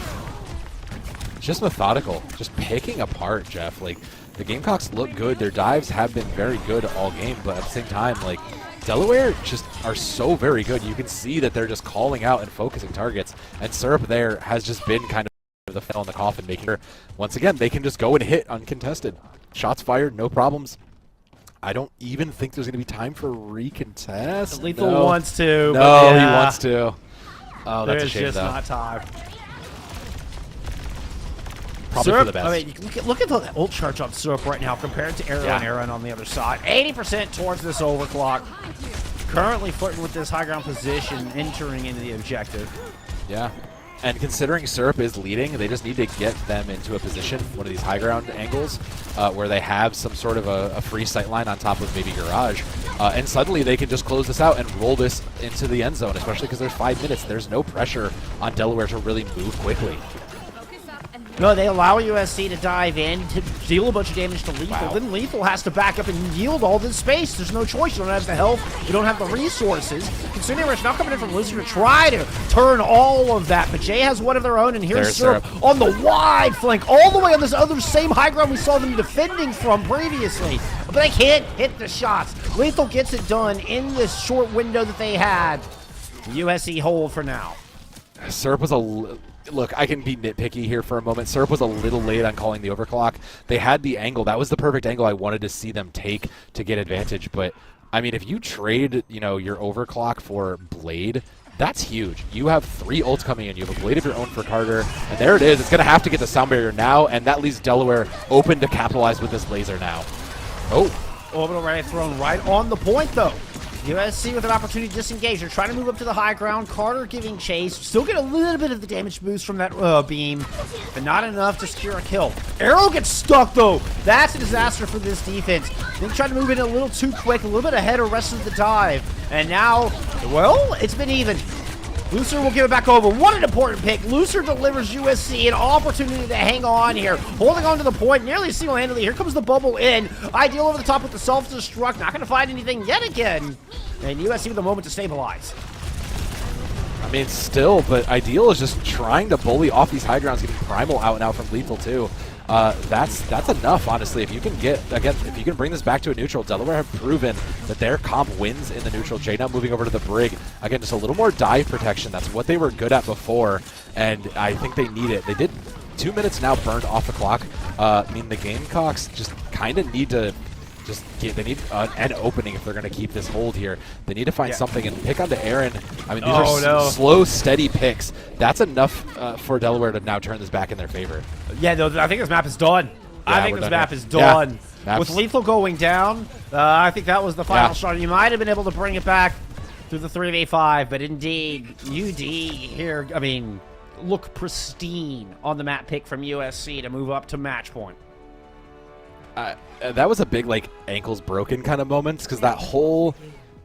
Just methodical. Just picking apart, Jeff. Like, the Gamecocks look good. Their dives have been very good all game, but at the same time, like, Delaware just are so very good. You can see that they're just calling out and focusing targets. And Syrup there has just been kind of the nail in the coffin, making sure, once again, they can just go and hit uncontested. Shots fired, no problems. I don't even think there's going to be time for recontest. Lethal wants to. No, yeah. he wants to. Oh, that's a shame, just though. not time. Probably Syrup, for the best. I mean, look at the ult charge on Syrup right now compared to Arrow and Aaron on the other side. 80% towards this overclock. Currently flirting with this high ground position, entering into the objective. Yeah. And considering Syrup is leading, they just need to get them into a position, one of these high ground angles, where they have some sort of a free sight line on top of maybe Garage. And suddenly they can just close this out and roll this into the end zone, especially because there's 5 minutes. There's no pressure on Delaware to really move quickly. No, they allow USC to dive in to deal a bunch of damage to Lethal. Wow. Then Lethal has to back up and yield all this space. There's no choice. You don't have the health. You don't have the resources. Considering Rush now coming in from Lucer to try to turn all of that. But Jay has one of their own, and here's Syrup on the wide flank, all the way on this other same high ground we saw them defending from previously. But they can't hit the shots. Lethal gets it done in this short window that they had. USC hold for now. Syrup was look, I can be nitpicky here for a moment. Syrup was a little late on calling the overclock. They had the angle. That was the perfect angle I wanted to see them take to get advantage. But, I mean, if you trade, you know, your overclock for Blade, that's huge. You have 3 ults coming in. You have a Blade of your own for Carter. And there it is. It's going to have to get the sound barrier now, and that leaves Delaware open to capitalize with this laser now. Oh. Orbital Ray thrown right on the point, though. USC with an opportunity to disengage. They're trying to move up to the high ground. Carter giving chase. Still get a little bit of the damage boost from that beam, but not enough to secure a kill. Arrow gets stuck, though. That's a disaster for this defense. They tried to move in a little too quick, a little bit ahead of rest of the dive. And now, well, it's been even. Lucer will give it back over. What an important pick. Lucer delivers USC an opportunity to hang on here. Holding on to the point nearly single-handedly. Here comes the bubble in. Ideal over the top with the self-destruct. Not going to find anything yet again. And USC with a moment to stabilize. I mean, still, but Ideal is just trying to bully off these high grounds, getting Primal out now from Lethal, too. That's enough, honestly. If you can if you can bring this back to a neutral, Delaware have proven that their comp wins in the neutral. J now moving over to the Brig. Again, just a little more dive protection. That's what they were good at before, and I think they need it. They did 2 minutes now burned off the clock. I mean, the Gamecocks just kind of need to they need an opening if they're going to keep this hold here. They need to find something and pick onto Aaron. I mean, these are slow, steady picks. That's enough for Delaware to now turn this back in their favor. Yeah, no, I think this map is done. Yeah, I think this map is done. Yeah, with Lethal going down, I think that was the final shot. You might have been able to bring it back through the 3v5, but indeed, UD here, I mean, look pristine on the map pick from USC to move up to match point. That was a big, like, ankles broken kind of moments, because that whole,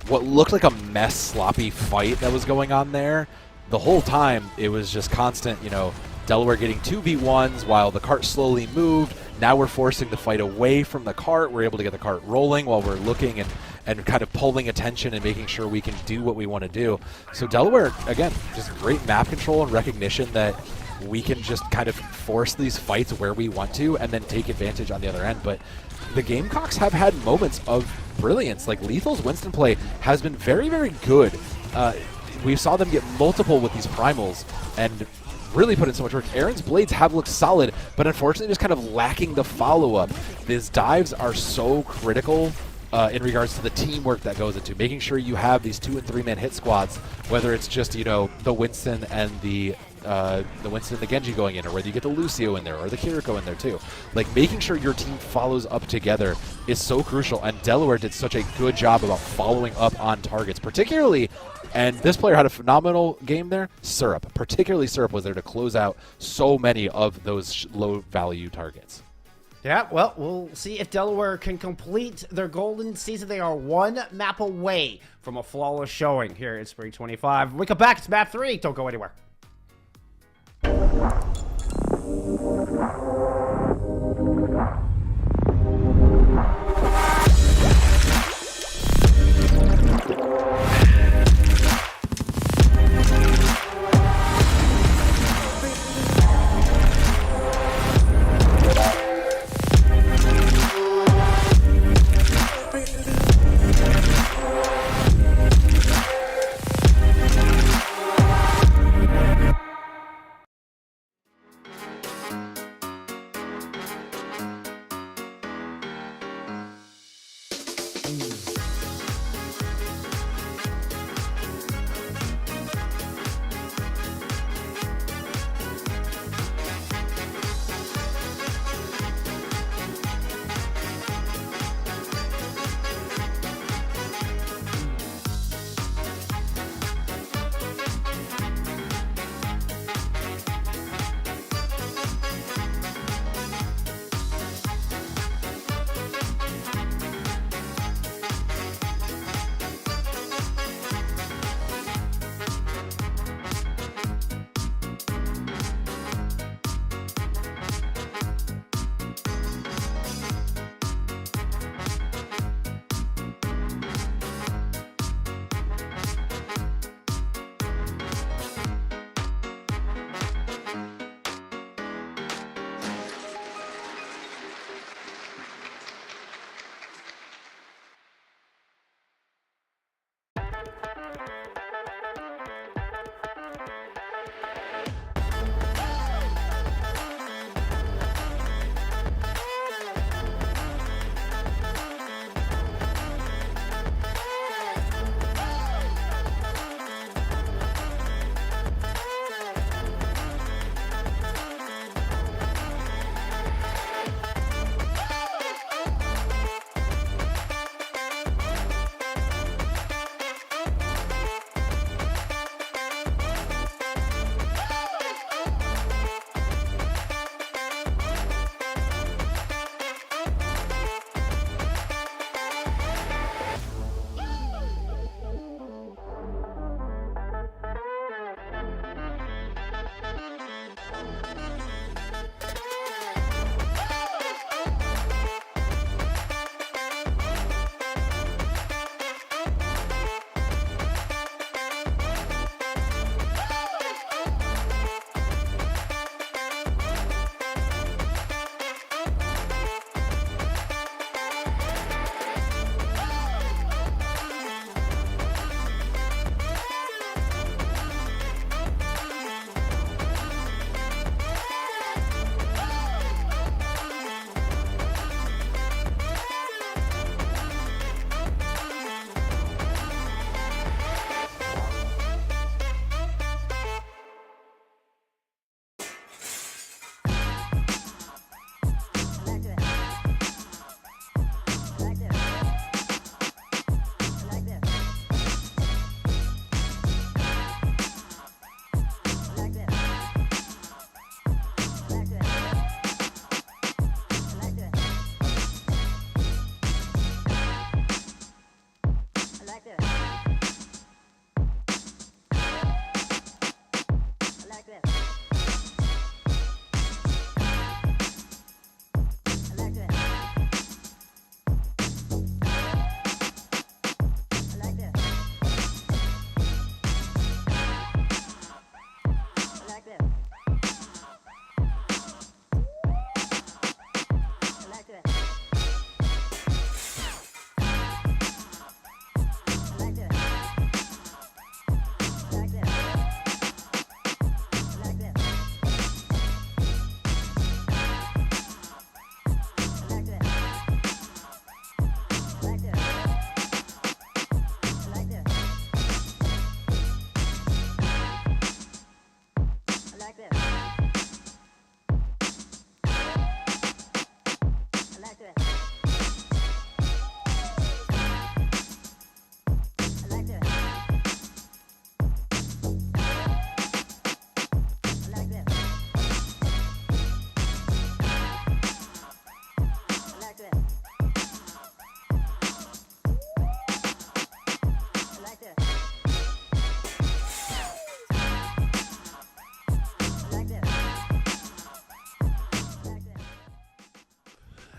what looked like a mess, sloppy fight that was going on there, the whole time, it was just constant, you know, Delaware getting 2v1s while the cart slowly moved. Now we're forcing the fight away from the cart. We're able to get the cart rolling while we're looking and kind of pulling attention and making sure we can do what we want to do. So Delaware, again, just great map control and recognition that we can just kind of force these fights where we want to and then take advantage on the other end. But the Gamecocks have had moments of brilliance. Like Lethal's Winston play has been very, very good. We saw them get multiple with these primals and really put in so much work. Aaron's blades have looked solid, but unfortunately just kind of lacking the follow-up. These dives are so critical in regards to the teamwork that goes into making sure you have these 2- and 3-man hit squads, whether it's just, you know, the Winston and the Winston and the Genji going in, or whether you get the Lucio in there or the Kiriko in there too. Like, making sure your team follows up together is so crucial, and Delaware did such a good job about following up on targets, particularly, and this player had a phenomenal game there, Syrup. Particularly Syrup was there to close out so many of those low-value targets. Yeah, well, we'll see if Delaware can complete their golden season. They are one map away from a flawless showing here in Spring 25. When we come back, it's map 3. Don't go anywhere.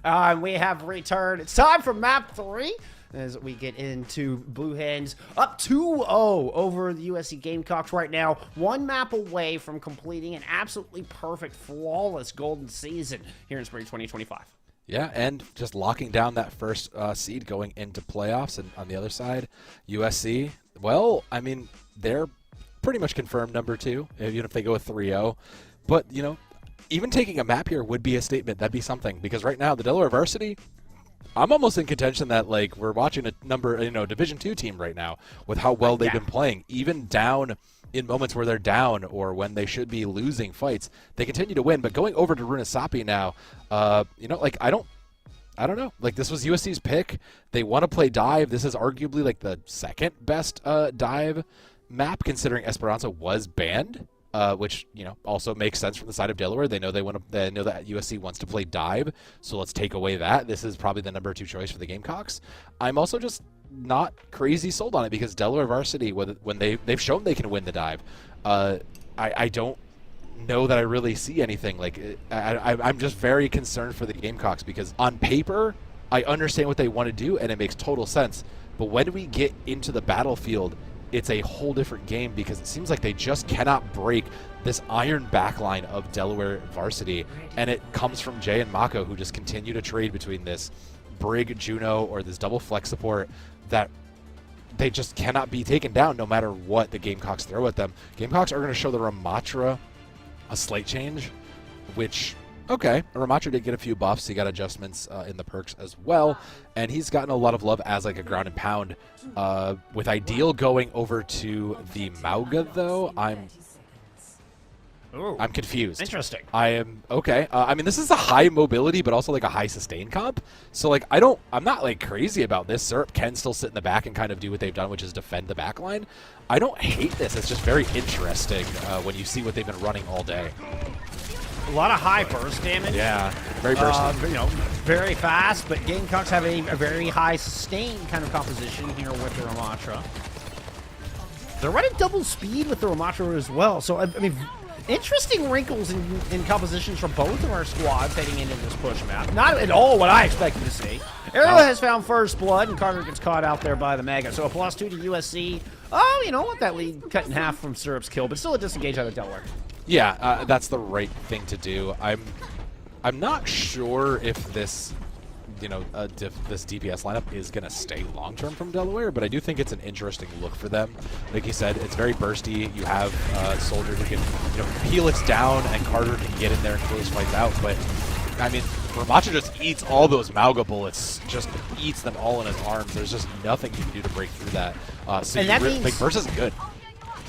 We have returned. It's time for map 3 as we get into Blue Hens up 2-0 over the USC Gamecocks right now. One map away from completing an absolutely perfect, flawless golden season here in spring 2025. Yeah, and just locking down that first seed going into playoffs. And on the other side, USC, well, I mean, they're pretty much confirmed number 2, even if they go with 3-0. But, you know, even taking a map here would be a statement. That'd be something. Because right now, the Delaware Varsity, I'm almost in contention that, like, we're watching a Division II team right now with how well they've been playing. Even down in moments where they're down or when they should be losing fights, they continue to win. But going over to Runasapi now, like, I don't know. Like, this was USC's pick. They want to play dive. This is arguably, like, the second best dive map, considering Esperanza was banned. Which, you know, also makes sense from the side of Delaware. They know they know that USC wants to play dive, so let's take away that. This is probably the number 2 choice for the Gamecocks. I'm also just not crazy sold on it because Delaware Varsity, when they've shown they can win the dive, I don't know that I really see anything. Like, I'm just very concerned for the Gamecocks because on paper, I understand what they want to do and it makes total sense. But when we get into the battlefield, it's a whole different game because it seems like they just cannot break this iron backline of Delaware Varsity. And it comes from Jay and Mako, who just continue to trade between this Brig Juno or this double flex support that they just cannot be taken down no matter what the Gamecocks throw at them. Gamecocks are going to show the Ramatra a slight change, which... Okay, Ramatra did get a few buffs. He got adjustments in the perks as well, and he's gotten a lot of love as like a ground and pound. With Ideal going over to the Mauga, though, I'm confused. Interesting. I am okay. I mean, this is a high mobility, but also like a high sustain comp. So like, I'm not like crazy about this. Syrup can still sit in the back and kind of do what they've done, which is defend the back line. I don't hate this. It's just very interesting when you see what they've been running all day. A lot of high burst damage. Yeah, very bursty. Very fast, but Gamecocks have a very high sustain kind of composition here with the Ramatra. They're running double speed with the Ramatra as well. So, I mean, interesting wrinkles in compositions from both of our squads heading into this push map. Not at all what I expected to see. Arrow has found first blood, and Carter gets caught out there by the Mega. So a +2 to USC. Oh, you know what? That lead cut in half from Syrup's kill, but still a disengage out of Delaware. Yeah, that's the right thing to do. I'm not sure if this, this DPS lineup is going to stay long-term from Delaware, but I do think it's an interesting look for them. Like you said, it's very bursty. You have Soldier who can, Helix down, and Carter can get in there and close fights out. But, I mean, Ramatra just eats all those Mauga bullets, just eats them all in his arms. There's just nothing you can do to break through that. So and that means Burst is good.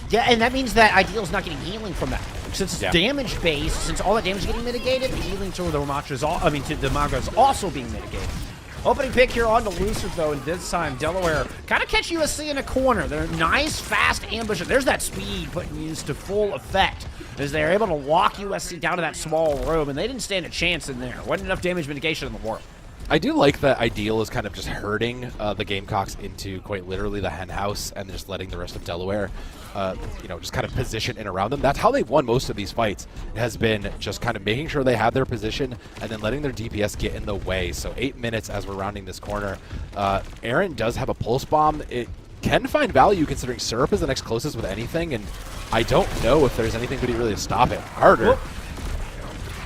Yeah, and that means that Ideal's not getting healing from that. Since it's damage-based, since all that damage is getting mitigated, the healing to the Ramatra's to the Mauga is also being mitigated. Opening pick here on to Lucid, though, and this time Delaware kind of catch USC in a corner. They're nice, fast ambush. There's that speed putting used to full effect as they're able to lock USC down to that small room, and they didn't stand a chance in there. Wasn't enough damage mitigation in the world. I do like that Ideal is kind of just herding the Gamecocks into quite literally the hen house and just letting the rest of Delaware, just kind of position in around them. That's how they've won most of these fights. It has been just kind of making sure they have their position and then letting their DPS get in the way. So 8 minutes as we're rounding this corner. Aaron does have a pulse bomb. It can find value considering Syrup is the next closest with anything, and I don't know if there's anything really to stop it. Harder. Whoop.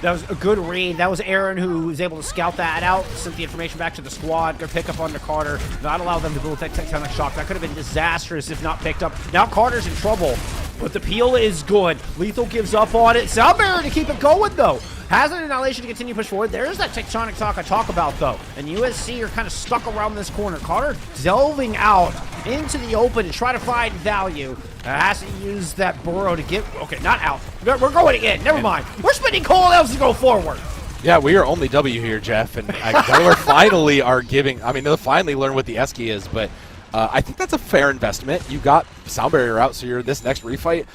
That was a good read. That was Aaron who was able to scout that out, sent the information back to the squad, go pick up onto Carter, not allow them to build tectonic shock. That could have been disastrous if not picked up. Now Carter's in trouble, but the peel is good. Lethal gives up on it. Soundbarrier to keep it going, though. Hazard Annihilation to continue to push forward. There's that tectonic talk I talk about, though. And USC are kind of stuck around this corner. Carter delving out into the open to try to find value. Has to use that burrow to get... Okay, not out. We're going in. Never mind. We're spending coal elves to go forward. Yeah, we are only W here, Jeff. And Delaware finally are giving... I mean, they'll finally learn what the Esky is, but... I think that's a fair investment. You got Sound Barrier out, so you're this next refight.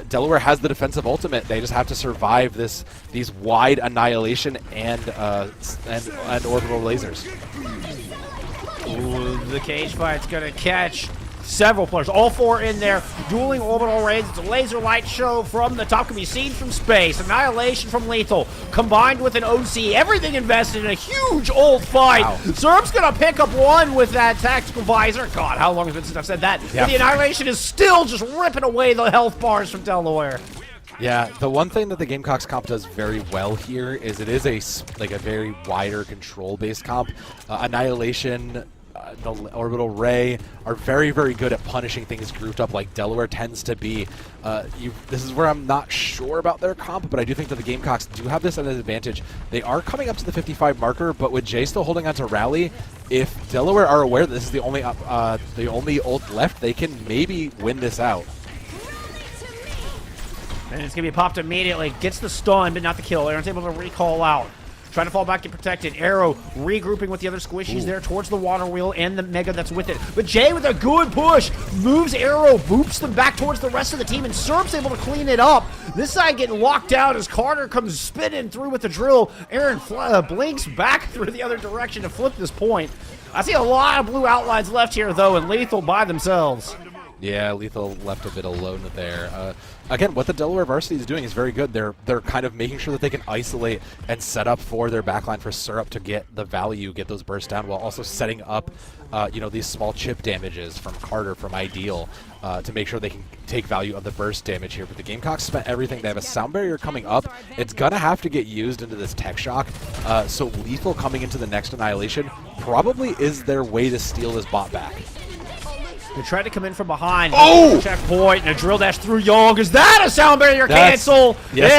Delaware has the defensive ultimate. They just have to survive these wide annihilation and orbital lasers. Ooh, the cage fight's gonna catch several players, all 4 in there, dueling orbital rays. It's a laser light show from the top, can be seen from space. Annihilation from Lethal, combined with an OC. Everything invested in a huge old fight. Wow. Zerp's gonna pick up one with that tactical visor. God, how long has it been since I've said that? Yeah. But the Annihilation is still just ripping away the health bars from Delaware. Yeah, the one thing that the Gamecocks comp does very well here is it is a very wider control-based comp. Annihilation, the Orbital Ray are very, very good at punishing things grouped up like Delaware tends to be. This is where I'm not sure about their comp, but I do think that the Gamecocks do have this as an advantage. They are coming up to the 55 marker, but with Jay still holding on to Rally, if Delaware are aware that this is the only ult left, they can maybe win this out. And it's going to be popped immediately. Gets the stun, but not the kill. Aaron's able to recall out. Trying to fall back and protected. Arrow regrouping with the other squishies there towards the water wheel and the Mega that's with it. But Jay with a good push moves Arrow, boops them back towards the rest of the team, and Syrup's able to clean it up. This side getting locked out as Carter comes spinning through with the drill. Aaron blinks back through the other direction to flip this point. I see a lot of blue outlines left here, though, and Lethal by themselves. Yeah, Lethal left a bit alone there. Again, what the Delaware varsity is doing is very good. They're kind of making sure that they can isolate and set up for their backline for Syrup to get the value, get those bursts down, while also setting up, these small chip damages from Carter, from Ideal, to make sure they can take value of the burst damage here. But the Gamecocks spent everything. They have a sound barrier coming up. It's gonna have to get used into this tech shock. So Lethal coming into the next Annihilation probably is their way to steal this bot back. They tried to come in from behind. Oh! Checkpoint and a drill dash through Young. Is that a sound barrier cancel? Yes,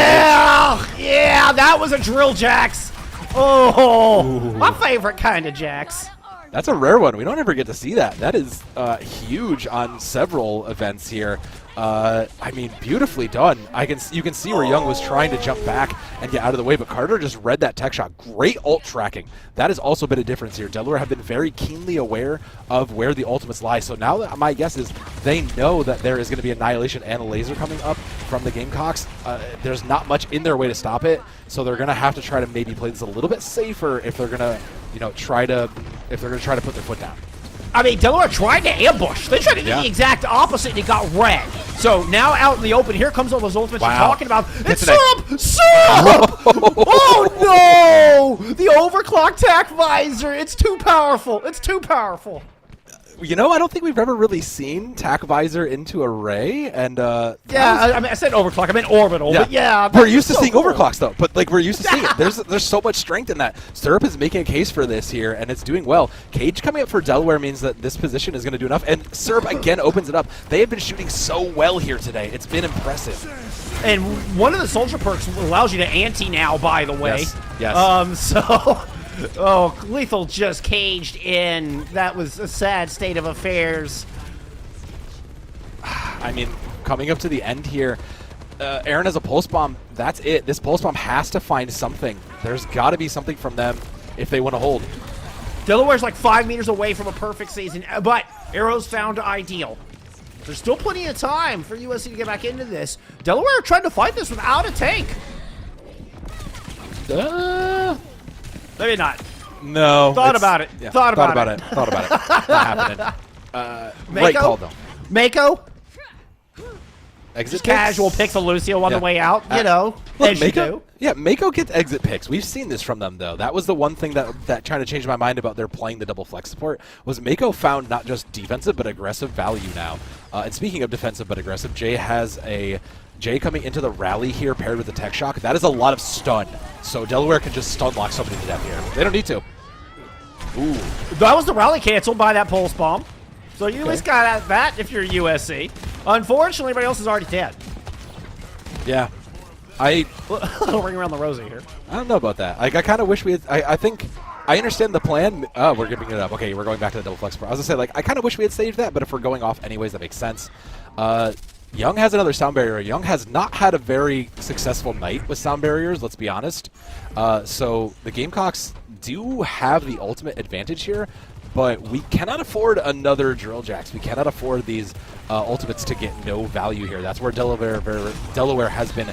yeah, that was a drill Jax. Oh, my favorite kind of Jax. That's a rare one. We don't ever get to see that. That is huge on several events here. I mean, beautifully done. You can see where Young was trying to jump back and get out of the way, but Carter just read that tech shot. Great ult tracking. That has also been a difference here. Delaware have been very keenly aware of where the ultimates lie. So now that my guess is they know that there is going to be Annihilation and a laser coming up from the Gamecocks. There's not much in their way to stop it, so they're going to have to try to maybe play this a little bit safer if they're going to, try to put their foot down. I mean, Delaware tried to ambush. They tried to do the exact opposite, and it got red. So now out in the open, here comes all those ultimates you're talking about. It's Syrup! Syrup! Oh, no! The overclock tack visor. It's too powerful. It's too powerful. I don't think we've ever really seen Tac Visor into Array, and I said overclock. I meant orbital. Yeah. But yeah, we're used to seeing overclocks though. But we're used to seeing it. There's so much strength in that. Syrup is making a case for this here, and it's doing well. Cage coming up for Delaware means that this position is going to do enough, and Syrup again opens it up. They have been shooting so well here today. It's been impressive. And one of the soldier perks allows you to ante now, by the way. Yes. Oh, Lethal just caged in. That was a sad state of affairs. I mean, coming up to the end here, Aaron has a pulse bomb. That's it. This pulse bomb has to find something. There's got to be something from them if they want to hold. Delaware's like 5 meters away from a perfect season, but Arrow's found Ideal. There's still plenty of time for USC to get back into this. Delaware tried to fight this without a tank. Maybe not. No. Thought about it. Yeah, Thought about it. Thought about it. Not happening. Right call, though. Mako? Exit Just picks? casual pick for Lucio on the way out, look, as you Mako, do. Yeah, Mako gets exit picks. We've seen this from them, though. That was the one thing that trying to change my mind about their playing the double flex support was Mako found not just defensive but aggressive value now. And speaking of defensive but aggressive, Jay coming into the rally here paired with the tech shock. That is a lot of stun. So Delaware can just stun lock somebody to death here. They don't need to. Ooh. That was the rally canceled by that pulse bomb. So you at least got at that if you're USC. Unfortunately, everybody else is already dead. Yeah. A little ring around the rosy here. I don't know about that. Like, I kind of wish we had... I think... I understand the plan. Oh, we're giving it up. Okay, we're going back to the double flex. I was going to say, like, I kind of wish we had saved that, but if we're going off anyways, that makes sense. Young has another sound barrier. Young has not had a very successful night with sound barriers, let's be honest. So the Gamecocks do have the ultimate advantage here, but we cannot afford another Drill Jacks. We cannot afford these ultimates to get no value here. That's where Delaware has been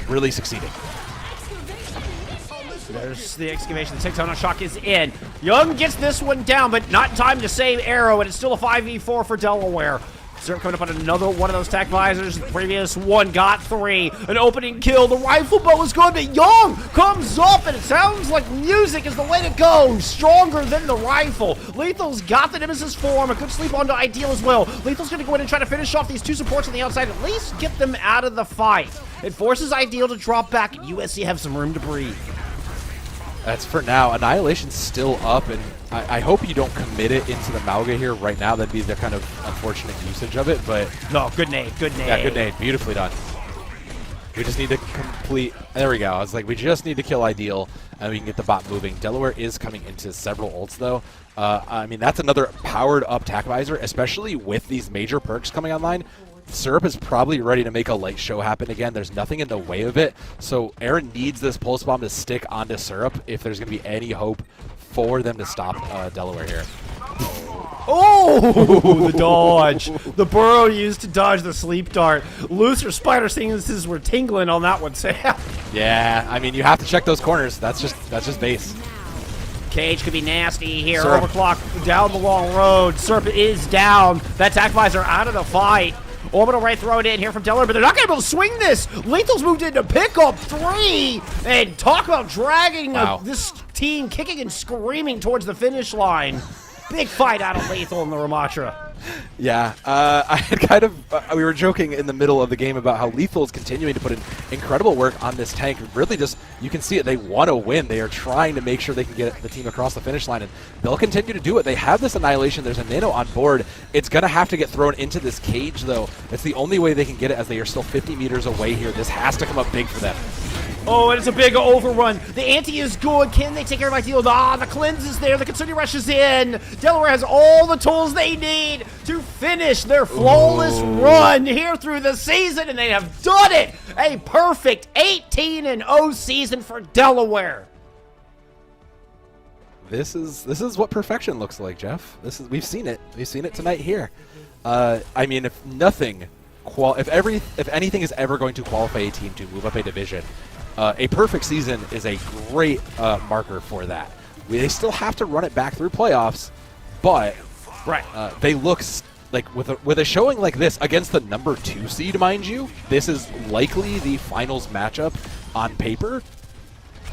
really succeeding. There's the excavation. The 6-0 shock is in. Young gets this one down, but not in time to save Arrow, and it's still a 5v4 for Delaware. Zerp coming up on another one of those tech visors. The previous one got 3. An opening kill. The rifle bow is good, but Young comes up, and it sounds like music is the way to go. Stronger than the rifle. Lethal's got the Nemesis form. A good sleep onto Ideal as well. Lethal's going to go in and try to finish off these 2 supports on the outside, at least get them out of the fight. It forces Ideal to drop back, and USC have some room to breathe. That's for now. Annihilation's still up, and I hope you don't commit it into the Mauga here right now. That'd be the kind of unfortunate usage of it, but... No, good nade, good nade. Yeah, good nade. Beautifully done. We just need to complete... There we go. I was like, we just need to kill Ideal, and we can get the bot moving. Delaware is coming into several ults, though. I mean, that's another powered-up Tac Visor, especially with these major perks coming online. Syrup is probably ready to make a light show happen again. There's nothing in the way of it. So Aaron needs this Pulse Bomb to stick onto Syrup if there's going to be any hope for them to stop Delaware here. Oh, the dodge. The burrow used to dodge the sleep dart. Looser spider sentences were tingling on that one, Sam. Yeah, I mean, you have to check those corners. That's just base. Cage could be nasty here. Syrup. Overclock down the long road. Syrup is down. That Tac Visor out of the fight. Orbital Ray throw it in here from Delaware, but they're not going to be able to swing this. Lethal's moved in to pick up 3. And talk about dragging this team kicking and screaming towards the finish line. Big fight out of Lethal and the Ramatra. Yeah, I had kind of, we were joking in the middle of the game about how Lethal is continuing to put in incredible work on this tank. Really just, you can see it, they want to win. They are trying to make sure they can get the team across the finish line, and they'll continue to do it. They have this Annihilation, there's a Nano on board. It's going to have to get thrown into this cage, though. It's the only way they can get it, as they are still 50 meters away here. This has to come up big for them. Oh, and it's a big overrun. The ante is good. Can they take care of Ideal? Ah, the cleanse is there. The Kitsune Rush is in. Delaware has all the tools they need to finish their flawless run here through the season, and they have done it. A perfect 18-0 season for Delaware. This is what perfection looks like, Jeff. We've seen it. We've seen it tonight here. I mean, if nothing, if anything is ever going to qualify a team to move up a division, a perfect season is a great marker for that. They still have to run it back through playoffs, but they look like with a showing like this against the number 2 seed, mind you. This is likely the finals matchup on paper.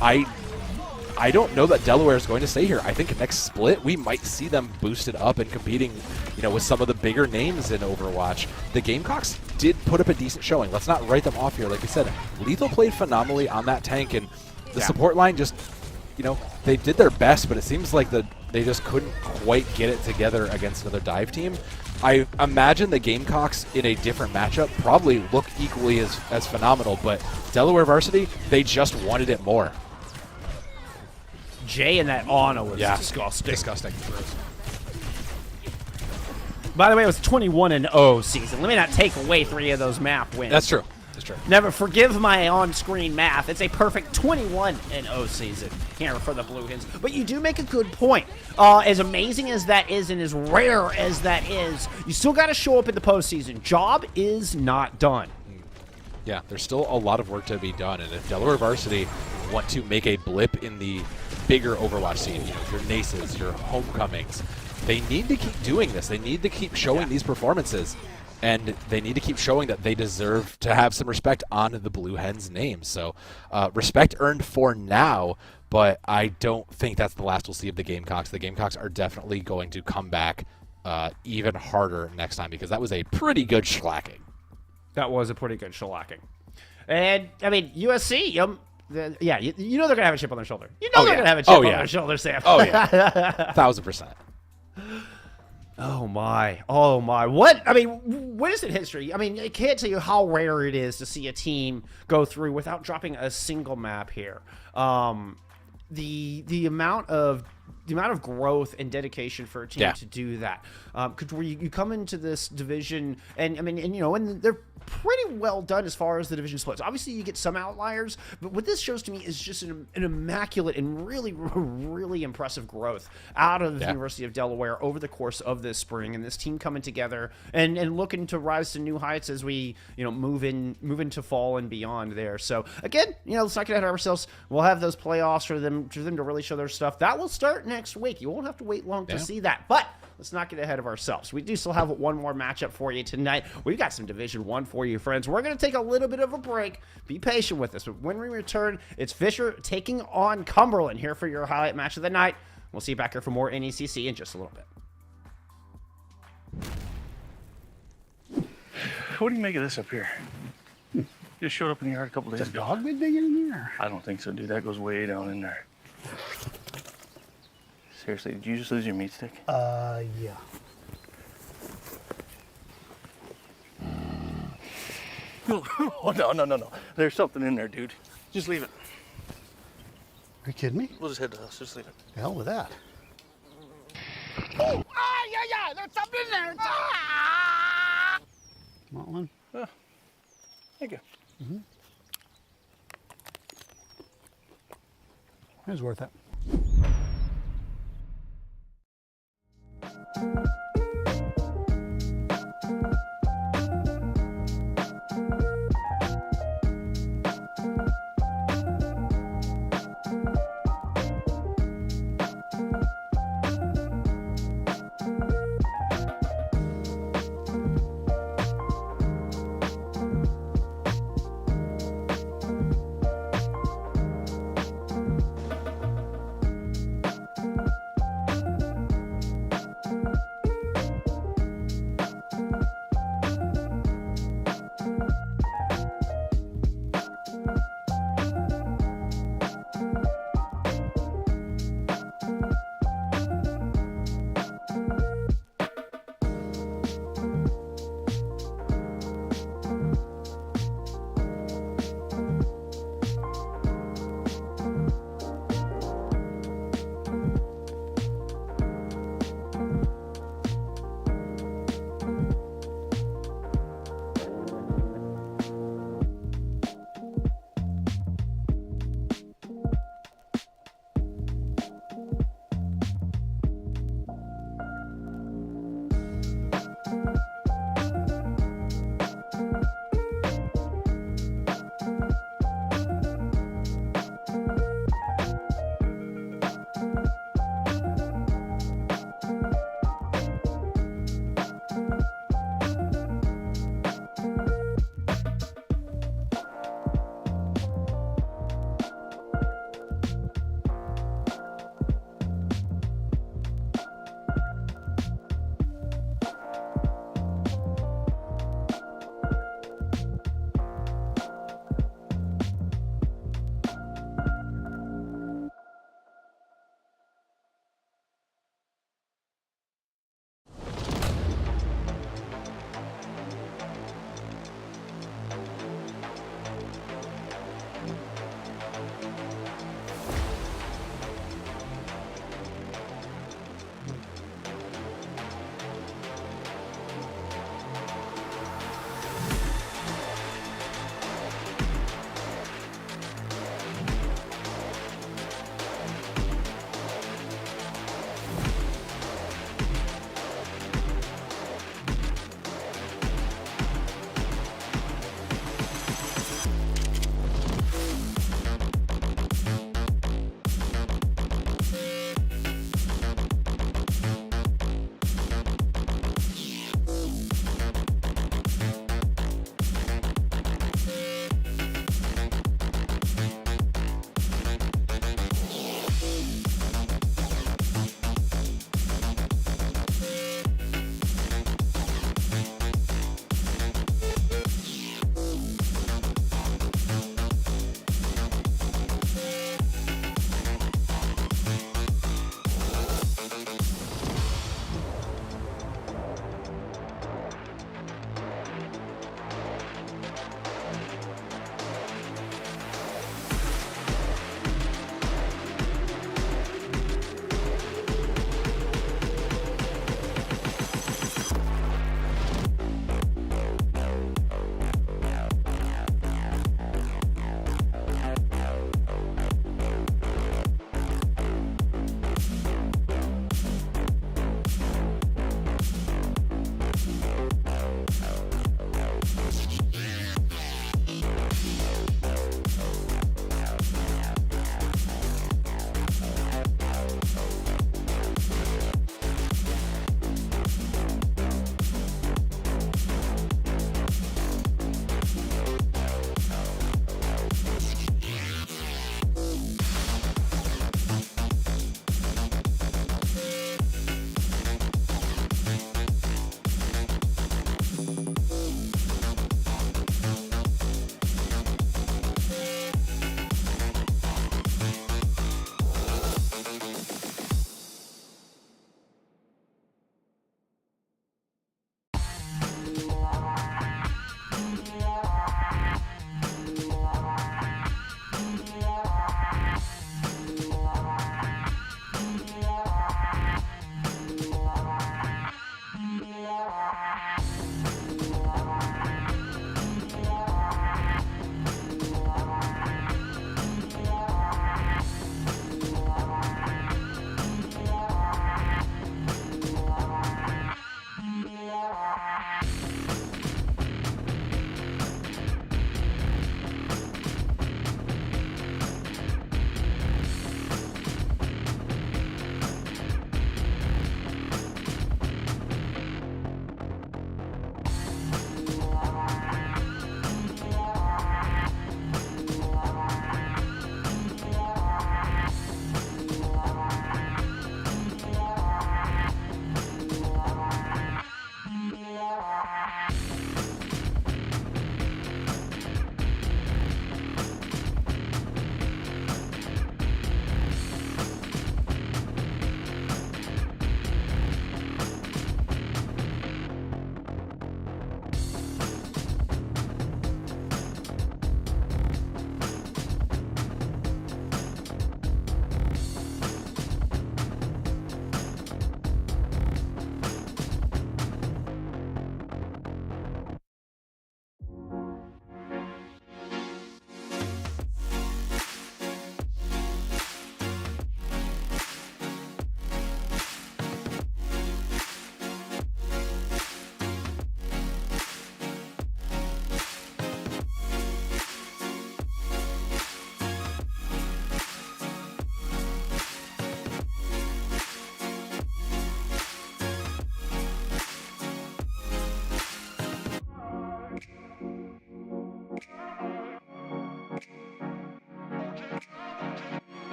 I don't know that Delaware is going to stay here. I think next split we might see them boosted up and competing, with some of the bigger names in Overwatch. The Gamecocks did put up a decent showing. Let's not write them off here. Like we said, Lethal played phenomenally on that tank, and the support line just, they did their best, but it seems like they just couldn't quite get it together against another dive team. I imagine the Gamecocks in a different matchup probably look equally as phenomenal, but Delaware Varsity, they just wanted it more. Jay and that Ana was disgusting. Disgusting. By the way, it was 21-0 season. Let me not take away 3 of those map wins. That's true. That's true. Never forgive my on-screen math. It's a perfect 21-0 season here for the Blue Hens. But you do make a good point. As amazing as that is and as rare as that is, you still got to show up in the postseason. Job is not done. Yeah, there's still a lot of work to be done, and if Delaware Varsity want to make a blip in the bigger Overwatch scene, your NECCs, your Homecomings, they need to keep doing this. They need to keep showing these performances, and they need to keep showing that they deserve to have some respect on the Blue Hens name. So respect earned for now, but I don't think that's the last we'll see of the Gamecocks. The Gamecocks are definitely going to come back even harder next time, because that was a pretty good shellacking. That was a pretty good shellacking. And, I mean, USC, you know they're going to have a chip on their shoulder. They're going to have a chip on their shoulder, Sam. Oh, yeah. 1,000%. Oh, my. Oh, my. What? I mean, what is it history? I mean, I can't tell you how rare it is to see a team go through without dropping a single map here. The amount of the amount of growth and dedication for a team to do that. Because where you come into this division, and I mean, and you know, and they're pretty well done as far as the division splits. Obviously, you get some outliers, but what this shows to me is just an immaculate and really impressive growth out of the University of Delaware over the course of this spring, and this team coming together and looking to rise to new heights as we, you know, move into fall and beyond there. So again, you know, let's not get ahead of ourselves. We'll have those playoffs for them to really show their stuff. That will start next week. You won't have to wait long to see that, but let's not get ahead of ourselves. We do still have one more matchup for you tonight. We've got some Division 1 for you, friends. We're going to take a little bit of a break. Be patient with us. But when we return, it's Fisher taking on Cumberland here for your highlight match of the night. We'll see you back here for more NECC in just a little bit. What do you make of this up here? Just showed up in the yard a couple days ago. Dog been digging in there? I don't think so, dude. That goes way down in there. Seriously, did you just lose your meat stick? Yeah. Oh, no. There's something in there, dude. Just leave it. Are you kidding me? We'll just head to the house. Just leave it. The hell with that. Oh, yeah, there's something in there. Want one? Thank you. It was worth it.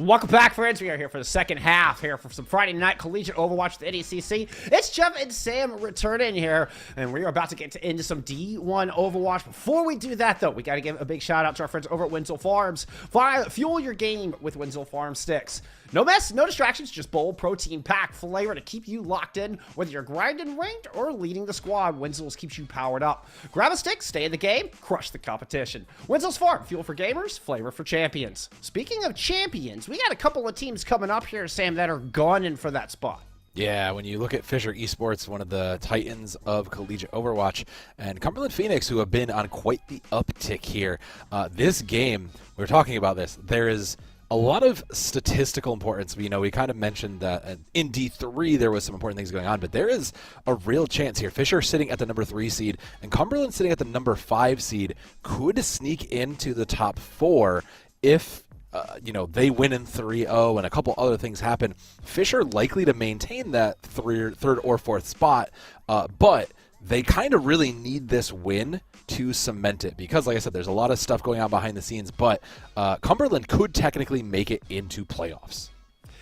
Welcome back, friends. We are here for the second half here for some Friday night collegiate Overwatch with NECC. It's Jeff and Sam returning here, and we are about to get into some D1 Overwatch. Before we do that, though, we got to give a big shout out to our friends over at Wenzel Farms. Fuel your game with Wenzel Farm sticks. No mess, no distractions, just bold, protein-packed flavor to keep you locked in. Whether you're grinding ranked or leading the squad, Wenzel's keeps you powered up. Grab a stick, stay in the game, crush the competition. Wenzel's Farm, fuel for gamers, flavor for champions. Speaking of champions, we got a couple of teams coming up here, Sam, that are gunning for that spot. Yeah, when you look at Fisher Esports, one of the titans of collegiate Overwatch, and Cumberland Phoenix, who have been on quite the uptick here. This game, we were talking about this, there is a lot of statistical importance. You know, we kind of mentioned that in D3 there was some important things going on, but there is a real chance here. Fisher sitting at the number 3 seed, and Cumberland sitting at the number 5 seed could sneak into the top 4 if you know, they win in 3-0 and a couple other things happen. Fisher likely to maintain that third or fourth spot, but they kind of really need this win to cement it because, like I said, there's a lot of stuff going on behind the scenes, but Cumberland could technically make it into playoffs.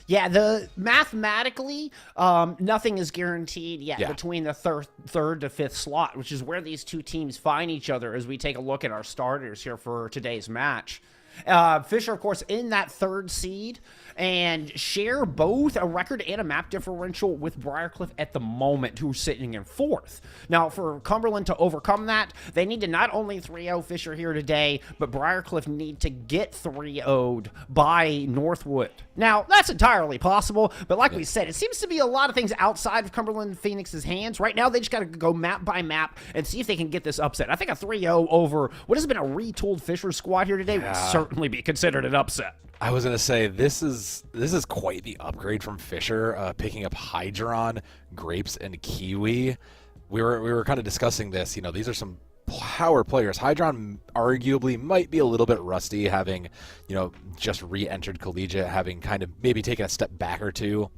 Yeah, mathematically, nothing is guaranteed yet between the third to fifth slot, which is where these two teams find each other as we take a look at our starters here for today's match. Fisher, of course, in that 3rd seed and share both a record and a map differential with Briarcliff at the moment, who's sitting in 4th. Now, for Cumberland to overcome that, they need to not only 3-0 Fisher here today, but Briarcliff need to get 3-0'd by Northwood. Now, that's entirely possible, but like we said, it seems to be a lot of things outside of Cumberland Phoenix's hands. Right now, they just got to go map by map and see if they can get this upset. I think a 3-0 over what has been a retooled Fisher squad here today would certainly be considered an upset. I was gonna say this is quite the upgrade from Fisher, picking up Hydron, Grapes, and Kiwi. We were kind of discussing this. You know, these are some power players. Hydron arguably might be a little bit rusty, having, you know, just re-entered collegiate, having kind of maybe taken a step back or two.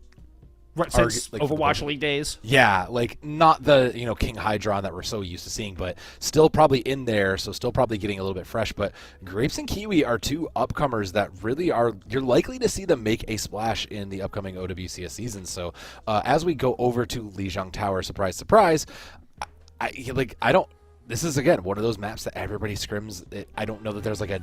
Right, since like Overwatch League days. Yeah, like not the, you know, King Hydron that we're so used to seeing, but still probably in there, so still probably getting a little bit fresh. But Grapes and Kiwi are two upcomers that really are, you're likely to see them make a splash in the upcoming OWCS season. So as we go over to Lijiang Tower, surprise, surprise, this is, again, one of those maps that everybody scrims. I don't know that there's like a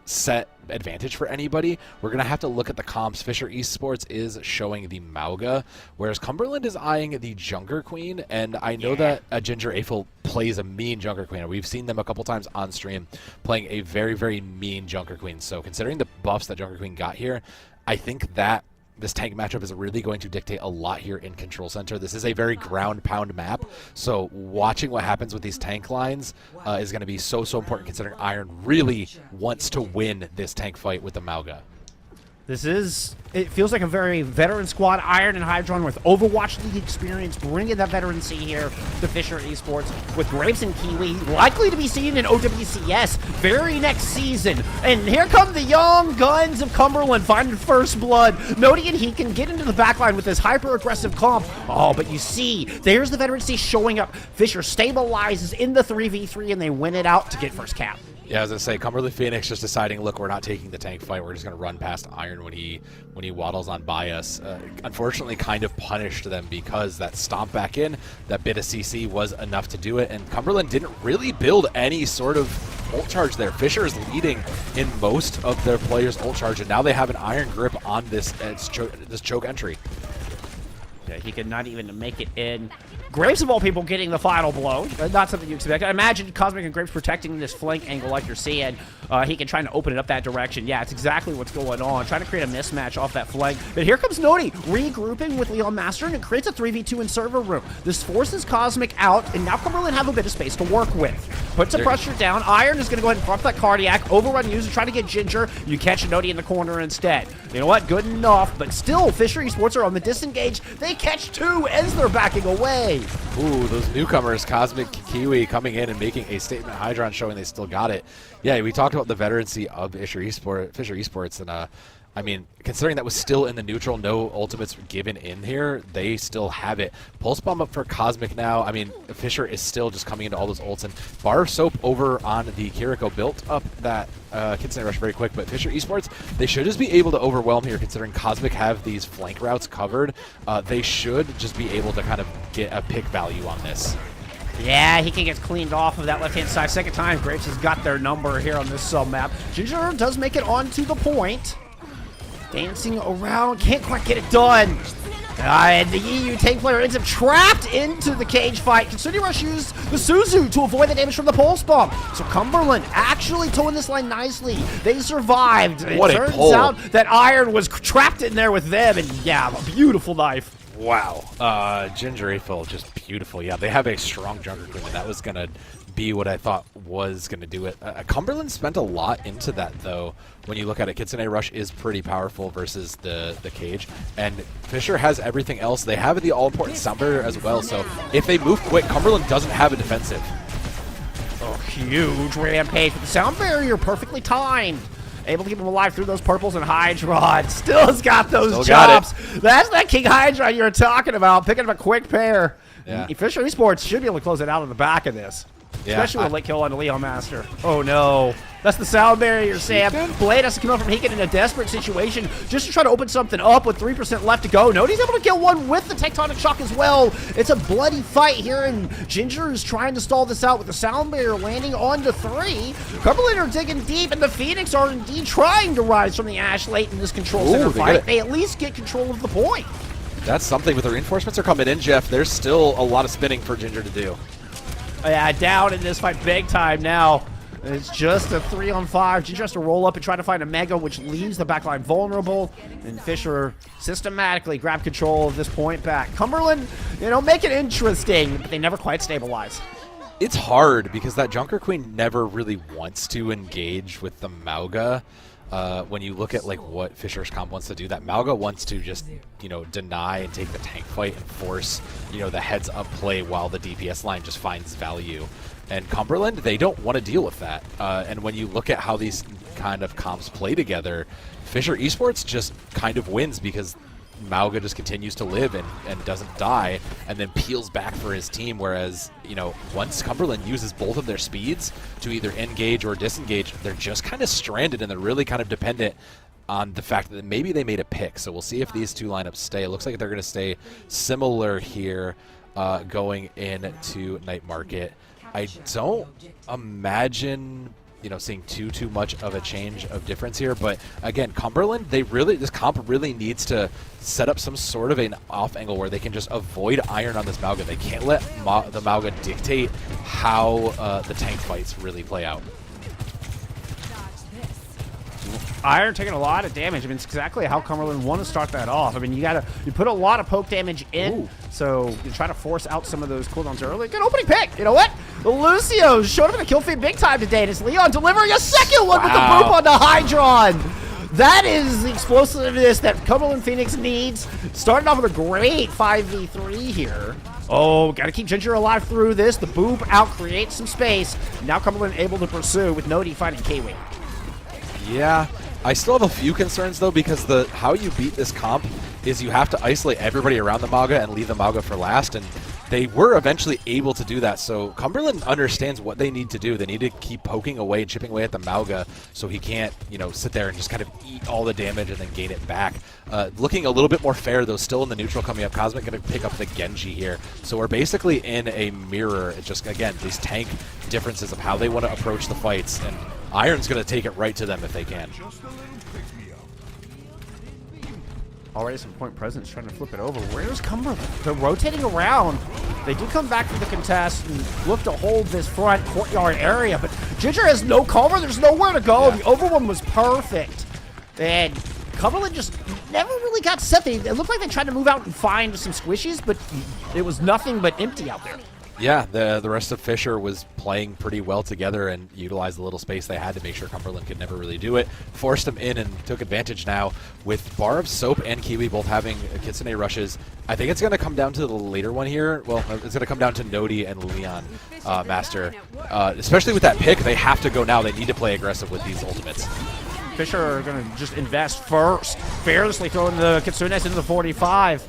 set advantage for anybody. We're going to have to look at the comps. Fisher Esports is showing the Mauga, whereas Cumberland is eyeing the Junker Queen, and I know that Ginger Eiffel plays a mean Junker Queen. We've seen them a couple times on stream playing a very, very mean Junker Queen. So considering the buffs that Junker Queen got here, I think that this tank matchup is really going to dictate a lot here in Control Center. This is a very ground pound map, so watching what happens with these tank lines is going to be so important, considering Iron really wants to win this tank fight with the Mauga. It feels like a very veteran squad, Iron and Hydron with Overwatch League experience, bringing that veterancy here to Fisher Esports, with Grapes and Kiwi likely to be seen in OWCS very next season. And here come the young guns of Cumberland finding first blood. Nodian, he can get into the backline with his hyper-aggressive comp. Oh, but you see, there's the veterancy showing up. Fisher stabilizes in the 3v3, and they win it out to get first cap. Yeah, I was gonna say, Cumberland Phoenix just deciding, look, we're not taking the tank fight. We're just gonna run past Iron when he waddles on by us. Unfortunately, kind of punished them because that stomp back in, that bit of CC was enough to do it, and Cumberland didn't really build any sort of ult charge there. Fisher is leading in most of their players' ult charge, and now they have an Iron grip on this choke entry. Yeah, he could not even make it in. Grapes, of all people, getting the final blow. Not something you expect. I imagine Cosmic and Grapes protecting this flank angle like you're seeing. He can try to open it up that direction. Yeah, it's exactly what's going on. Trying to create a mismatch off that flank. But here comes Nodi, regrouping with Leon Master, and it creates a 3v2 in server room. This forces Cosmic out, and now Cumberland have a bit of space to work with. Puts some pressure down. Iron is going to go ahead and drop that Cardiac. Overrun user, trying to get Ginger. You catch Nodi in the corner instead. You know what? Good enough. But still, Fisher Esports are on the disengage. They catch 2 as they're backing away. Ooh, those newcomers, Cosmic Kiwi, coming in and making a statement. Hydron showing they still got it. Yeah, we talked about the veterancy of Fisher Esports, and I mean, considering that was still in the neutral, no ultimates given in here, they still have it. Pulse Bomb up for Cosmic now. I mean, Fisher is still just coming into all those ults, and Bar of Soap over on the Kiriko built up that Kitsune Rush very quick, but Fisher Esports, they should just be able to overwhelm here considering Cosmic have these flank routes covered. They should just be able to kind of get a pick value on this. Yeah, he can get cleaned off of that left-hand side. Second time, Graves has got their number here on this sub-map. Ginger does make it onto the point. Dancing around, can't quite get it done. And the EU tank player ends up trapped into the cage fight. Kitsune Rush used the Suzu to avoid the damage from the Pulse Bomb. So Cumberland actually towing this line nicely. They survived. What it a turns pull. out that Iron was trapped in there with them, and yeah, a beautiful knife. Wow. Ginger April, just beautiful. Yeah, they have a strong Junker Queen, and that was going to be what I thought was going to do it. Cumberland spent a lot into that, though. When you look at it, Kitsune Rush is pretty powerful versus the cage, and Fisher has everything else. They have the all-important Sound Barrier as well, so if they move quick, Cumberland doesn't have a defensive. Oh, huge rampage with the Sound Barrier perfectly timed. Able to keep him alive through those purples, and Hydron still has got those chops. That's that King Hydron you were talking about, picking up a quick pair. Yeah. Fisher Esports should be able to close it out on the back of this. Yeah, Especially with a late kill on the Leon Master. Oh no. That's the Sound Barrier, Sam. Blade has to come out from Heekin in a desperate situation just to try to open something up with 3% left to go. Nody's able to kill one with the Tectonic Shock as well. It's a bloody fight here, and Ginger is trying to stall this out with the Sound Barrier landing onto 3. Cumberland are digging deep, and the Phoenix are indeed trying to rise from the Ash late in this control center fight. They at least get control of the point. That's something. With the reinforcements are coming in, Jeff. There's still a lot of spinning for Ginger to do. Yeah, down in this fight big time now. It's just a 3-on-5. Ginger has to roll up and try to find a Mega, which leaves the backline vulnerable. And Fisher systematically grab control of this point back. Cumberland, make it interesting, but they never quite stabilize. It's hard because that Junker Queen never really wants to engage with the Mauga. When you look at what Fisher's comp wants to do, that Mauga wants to just deny and take the tank fight and force the heads up play while the DPS line just finds value. And Cumberland, they don't want to deal with that. And when you look at how these kind of comps play together, Fisher Esports just kind of wins because Mauga just continues to live and doesn't die, and then peels back for his team, whereas, once Cumberland uses both of their speeds to either engage or disengage, they're just kind of stranded, and they're really kind of dependent on the fact that maybe they made a pick. So we'll see if these two lineups stay. It looks like they're going to stay similar here going into Night Market. I don't imagine seeing too much of a change of difference here, but again, Cumberland, this comp really needs to set up some sort of an off angle where they can just avoid Iron on this Mauga. They can't let the Mauga dictate how the tank fights really play out. Iron taking a lot of damage. I mean, it's exactly how Cumberland want to start that off. I mean, you put a lot of poke damage in, so you try to force out some of those cooldowns early. Good opening pick. You know what? Lucio showed up in the kill feed big time today. And it's Leon delivering a second one with the boop on the Hydron. That is the explosiveness that Cumberland Phoenix needs. Starting off with a great 5v3 here. Oh, got to keep Ginger alive through this. The boop out creates some space. Now Cumberland able to pursue with Nody fighting Kiwi. Yeah, I still have a few concerns though, because how you beat this comp is you have to isolate everybody around the Mauga and leave the Mauga for last, and they were eventually able to do that. So Cumberland understands what they need to do. They need to keep poking away and chipping away at the Mauga so he can't, sit there and just kind of eat all the damage and then gain it back. Looking a little bit more fair though, still in the neutral coming up. Cosmic going to pick up the Genji here. So we're basically in a mirror. It's just, again, these tank differences of how they want to approach the fights, and Iron's going to take it right to them if they can. Already some point presence trying to flip it over. Where's Cumberland? They're rotating around. They do come back from the contest and look to hold this front courtyard area, but Ginger has no cover. There's nowhere to go. Yeah. The overwhelm was perfect. And Cumberland just never really got set. It looked like they tried to move out and find some squishies, but it was nothing but empty out there. Yeah, the rest of Fisher was playing pretty well together and utilized the little space they had to make sure Cumberland could never really do it. Forced them in and took advantage now with Bar of Soap and Kiwi both having Kitsune rushes. I think it's going to come down to the later one here. Well, it's going to come down to Nody and Leon Master. Especially with that pick, they have to go now. They need to play aggressive with these ultimates. Fisher are going to just invest first. Fearlessly throwing the Kitsunes into the 45.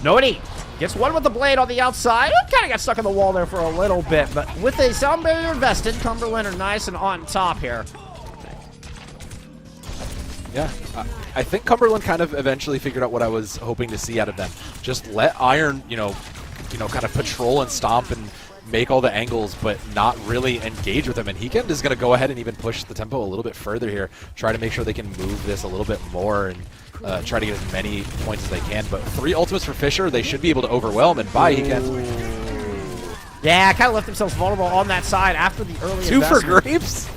Nodi gets one with the blade on the outside. Kind of got stuck in the wall there for a little bit, but with a sound barrier invested, Cumberland are nice and on top here. Yeah, I think Cumberland kind of eventually figured out what I was hoping to see out of them. Just let Iron, kind of patrol and stomp and make all the angles, but not really engage with them. And Heekend is going to go ahead and even push the tempo a little bit further here, try to make sure they can move this a little bit more and try to get as many points as they can. But 3 ultimates for Fisher, they should be able to overwhelm, and bye, Heekend. Yeah, kind of left themselves vulnerable on that side after the early 2 investment. for Grapes?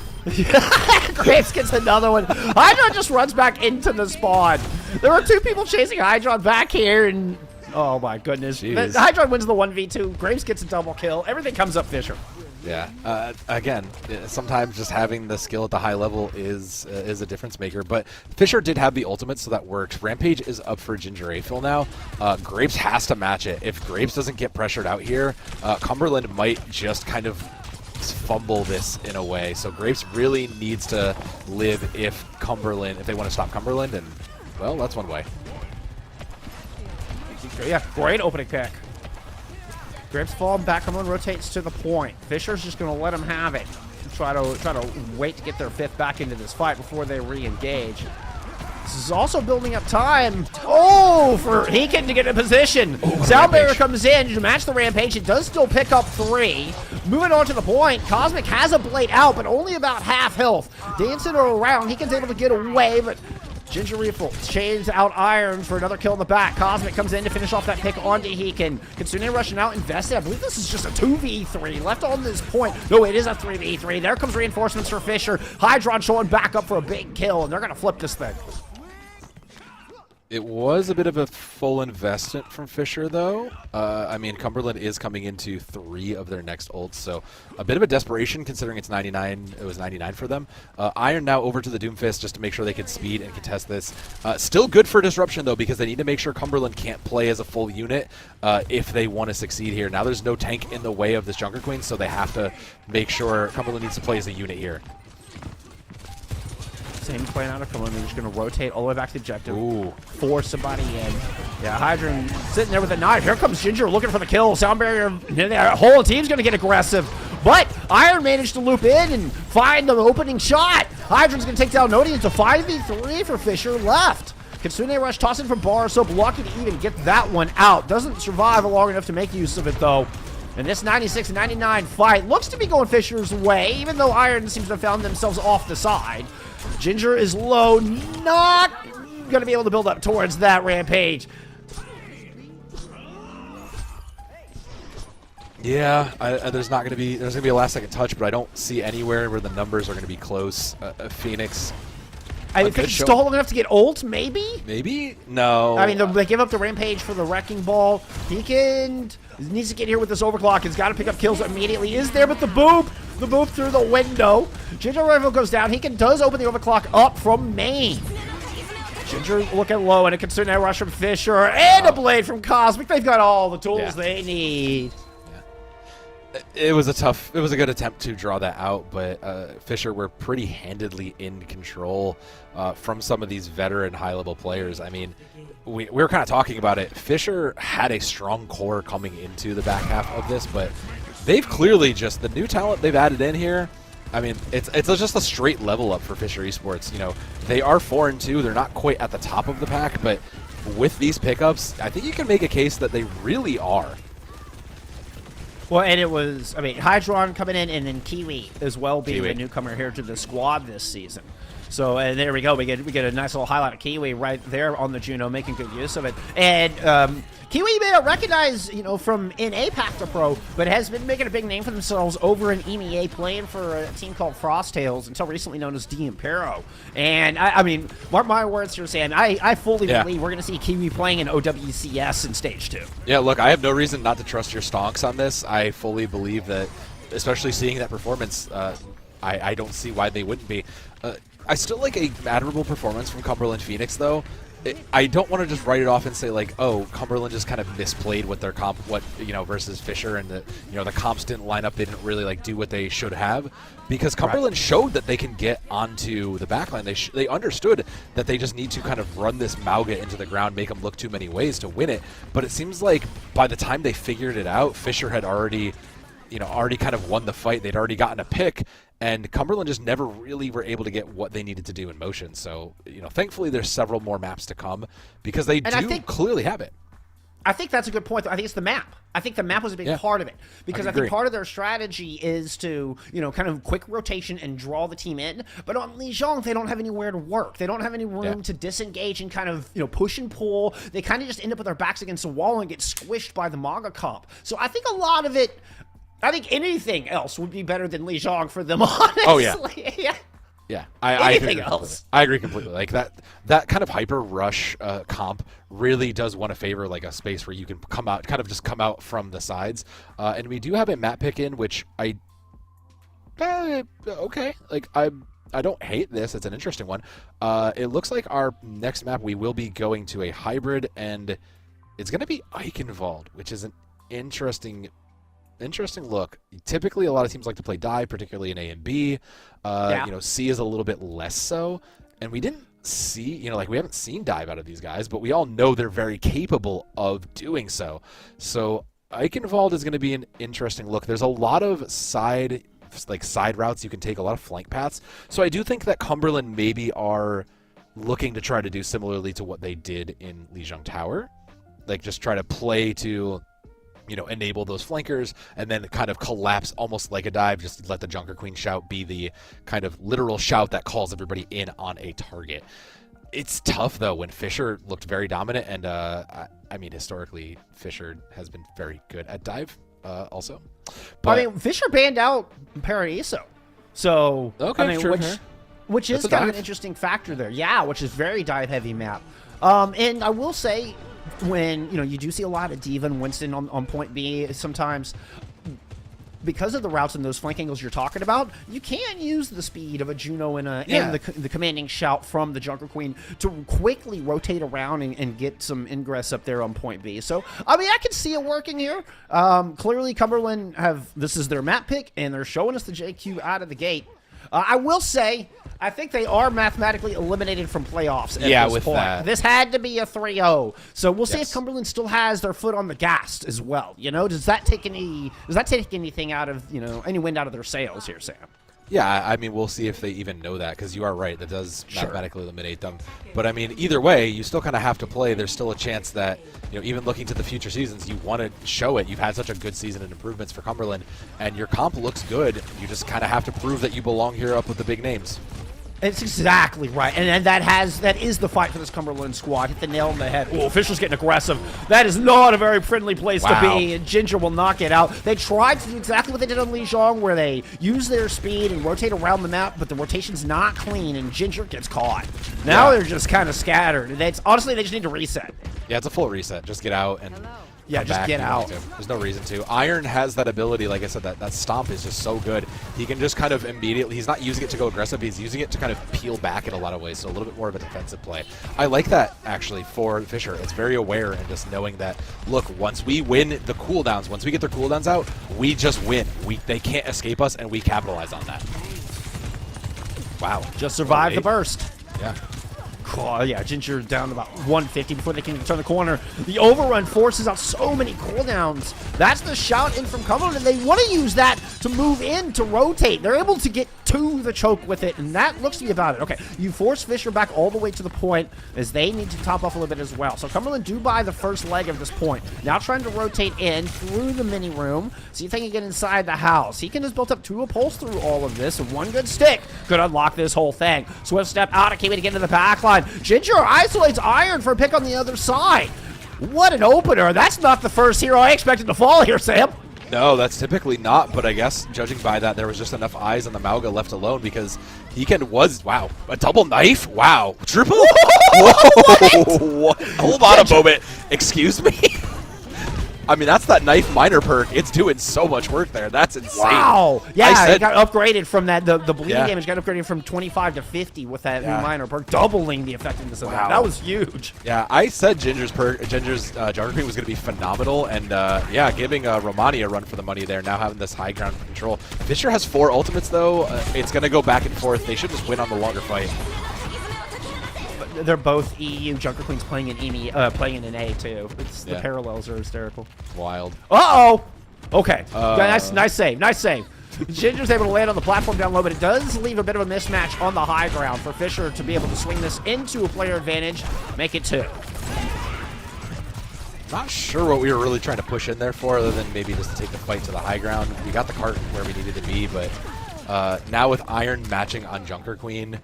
Graves gets another one. Hydron just runs back into the spawn. There were 2 people chasing Hydron back here, and oh my goodness. Jeez. Hydron wins the 1v2. Graves gets a double kill. Everything comes up Fisher. Yeah. Again, sometimes just having the skill at the high level is a difference maker. But Fisher did have the ultimate, so that works. Rampage is up for Ginger Aphil now. Grapes has to match it. If Grapes doesn't get pressured out here, Cumberland might just kind of fumble this in a way. So Grapes really needs to live if they want to stop Cumberland, and well, that's one way. Yeah, great opening pick. Grapes falling back, Cumberland rotates to the point. Fisher's just going to let him have it. Try to wait to get their 5th back into this fight before they re-engage. This is also building up time. Oh, for Heekend to get in position. Sound Barrier comes in to match the Rampage. It does still pick up 3. Moving on to the point. Cosmic has a blade out, but only about half health. Dancing around. Heekend's able to get away, but Ginger Refill chains out Iron for another kill in the back. Cosmic comes in to finish off that pick onto Heekend. Kitsune rushing out, invested. I believe this is just a 2v3 left on this point. No, it is a 3v3. There comes reinforcements for Fisher. Hydron showing back up for a big kill, and they're going to flip this thing. It was a bit of a full investment from Fisher, though. I mean, Cumberland is coming into 3 of their next ults, so a bit of a desperation considering it's 99. It was 99 for them. Iron now over to the Doomfist just to make sure they can speed and contest this. Still good for disruption, though, because they need to make sure Cumberland can't play as a full unit if they want to succeed here. Now there's no tank in the way of this Junker Queen, so they have to make sure Cumberland needs to play as a unit here. Same plan out of Cumberland. They're just going to rotate all the way back to the objective. Ooh. Force somebody in. Yeah, Hydron sitting there with a knife. Here comes Ginger looking for the kill. Sound Barrier. The whole team's going to get aggressive. But Iron managed to loop in and find the opening shot. Hydron's going to take down Nodi. It's a 5v3 for Fisher left. Kitsune Rush tossing from bar, so lucky to even get that one out. Doesn't survive long enough to make use of it, though. And this 96-99 fight looks to be going Fisher's way, even though Iron seems to have found themselves off the side. Ginger is low, not going to be able to build up towards that Rampage. Yeah, there's going to be a last second touch, but I don't see anywhere where the numbers are going to be close. Phoenix. I think it's still enough to get ult, maybe? Maybe? No. I mean, they give up the Rampage for the Wrecking Ball. Heekend needs to get here with this overclock. He's got to pick up kills immediately. Is there, but the boop through the window. Ginger Rifle goes down. Heekend does open the overclock up from main. Ginger looking low, and a Kitsune Rush from Fisher, and a Blade from Cosmic. They've got all the tools they need. It was a good attempt to draw that out, but Fisher were pretty handedly in control from some of these veteran high-level players. I mean, we were kind of talking about it. Fisher had a strong core coming into the back half of this, but they've clearly just, the new talent they've added in here, I mean, it's just a straight level up for Fisher Esports. You know, they are 4-2. They're not quite at the top of the pack, but with these pickups, I think you can make a case that they really are. Well, and it was, I mean, Hydron coming in, and then Kiwi as well being the newcomer here to the squad this season. So, and there we go. We get a nice little highlight of Kiwi right there on the Juno, making good use of it. And Kiwi you may not recognize, you know, from in APAC to Pro, but has been making a big name for themselves over in EMEA, playing for a team called Frost Tales, until recently known as D Impero. And I mean, mark my words here, Sam. I fully believe we're going to see Kiwi playing in OWCS in Stage 2. Yeah, look, I have no reason not to trust your stonks on this. I fully believe that, especially seeing that performance, I don't see why they wouldn't be. I still like a admirable performance from Cumberland Phoenix, though. I don't want to just write it off and say like, oh, Cumberland just kind of misplayed what their comp, versus Fisher, and the comps didn't line up. They didn't really like do what they should have, because Cumberland showed that they can get onto the backline. They understood that they just need to kind of run this Mauga into the ground, make them look too many ways to win it. But it seems like by the time they figured it out, Fisher had already kind of won the fight. They'd already gotten a pick, and Cumberland just never really were able to get what they needed to do in motion. So, thankfully there's several more maps to come, because they clearly have it. I think that's a good point. I think it's the map. I think the map was a big part of it, because I think part of their strategy is to, kind of quick rotation and draw the team in. But on Lijiang, they don't have anywhere to work. They don't have any room to disengage and kind of, push and pull. They kind of just end up with their backs against the wall and get squished by the Mauga comp. So I think a lot of it, I think anything else would be better than Lijiang for them, honestly. Oh, yeah. Yeah, I agree. I agree completely. Like that kind of hyper rush comp really does want to favor like a space where you can come out from the sides. And we do have a map pick in, which okay. Like I don't hate this. It's an interesting one. It looks like our next map we will be going to a hybrid, and it's going to be Eichenwald, which is an interesting look. Typically, a lot of teams like to play dive, particularly in A and B. C is a little bit less so, and we didn't see, we haven't seen dive out of these guys, but we all know they're very capable of doing so. So Eichenwald is going to be an interesting look. There's a lot of side routes you can take, a lot of flank paths. So I do think that Cumberland maybe are looking to try to do similarly to what they did in Lijiang Tower, like just try to play to enable those flankers and then kind of collapse almost like a dive, just let the Junker Queen shout be the kind of literal shout that calls everybody in on a target. It's tough, though, when Fisher looked very dominant, and historically, Fisher has been very good at dive also. But, Fisher banned out Paradiso. So, which is kind of an interesting factor there. Yeah, which is very dive-heavy map. And I will say, when you do see a lot of Diva and Winston on point B, sometimes because of the routes and those flank angles you're talking about, you can use the speed of a Juno and the commanding shout from the Junker Queen to quickly rotate around and get some ingress up there on point B. So I can see it working here. Clearly Cumberland this is their map pick, and they're showing us the JQ out of the gate. I will say, I think they are mathematically eliminated from playoffs at this point. That. This had to be a 3-0. So we'll see if Cumberland still has their foot on the gas as well. Does that take anything out of, any wind out of their sails here, Sam? Yeah, we'll see if they even know that, because you are right. That does mathematically eliminate them. But, either way, you still kind of have to play. There's still a chance that, even looking to the future seasons, you want to show it. You've had such a good season and improvements for Cumberland, and your comp looks good. You just kind of have to prove that you belong here up with the big names. It's exactly right, and that is the fight for this Cumberland squad. Hit the nail on the head. Oh, Fisher's getting aggressive. That is not a very friendly place to be, and Ginger will knock it out. They tried to do exactly what they did on Lijiang, where they use their speed and rotate around the map, but the rotation's not clean, and Ginger gets caught. Now they're just kind of scattered. Honestly, they just need to reset. Yeah, it's a full reset. Just get out and... Yeah, just get out. There's no reason to. Iron has that ability, like I said, that stomp is just so good. He can just kind of immediately, he's not using it to go aggressive, he's using it to kind of peel back in a lot of ways, so a little bit more of a defensive play. I like that, actually, for Fisher. It's very aware and just knowing that, look, once we win the cooldowns, once we get their cooldowns out, we just win. They can't escape us, and we capitalize on that. Wow. Just survive the burst. Yeah. Oh, yeah, Ginger down to about 150 before they can turn the corner. The overrun forces out so many cooldowns. That's the shout in from Cumberland, and they want to use that to move in, to rotate. They're able to get to the choke with it, and that looks to be about it. Okay, you force Fisher back all the way to the point, as they need to top off a little bit as well. So Cumberland do buy the first leg of this point. Now trying to rotate in through the mini room, see if they can get inside the house. He can just build up 2 upholds through all of this, and 1 good stick could unlock this whole thing. Swift step out, it came in to get into the back line. Ginger isolates Iron for a pick on the other side. What an opener. That's not the first hero I expected to fall here, Sam. No, that's typically not, but I guess judging by that, there was just enough eyes on the Mauga left alone, because wow, a double knife? Wow. Triple? Whoa! Hold on a moment. Excuse me? I mean, that's that knife miner perk. It's doing so much work there. That's insane. Wow. Yeah, I said, it got upgraded from that. The bleeding Yeah. damage got upgraded from 25 to 50 with that Yeah. new minor perk, doubling the effectiveness of that. Wow. That was huge. Yeah, I said Ginger's Junker Queen was going to be phenomenal, and yeah, giving Romani a run for the money there, now having this high ground control. Fisher has 4 ultimates, though. It's going to go back and forth. They should just win on the longer fight. They're both EU. Junker Queen's playing in playing in an A too. It's, the Yeah. parallels are hysterical. Wild. Uh-oh. Okay. Nice save. Nice save. Ginger's able to land on the platform down low, but it does leave a bit of a mismatch on the high ground for Fisher to be able to swing this into a player advantage, make it 2. Not sure what we were really trying to push in there for, other than maybe just to take the fight to the high ground. We got the cart where we needed to be, but now with Iron matching on Junker Queen,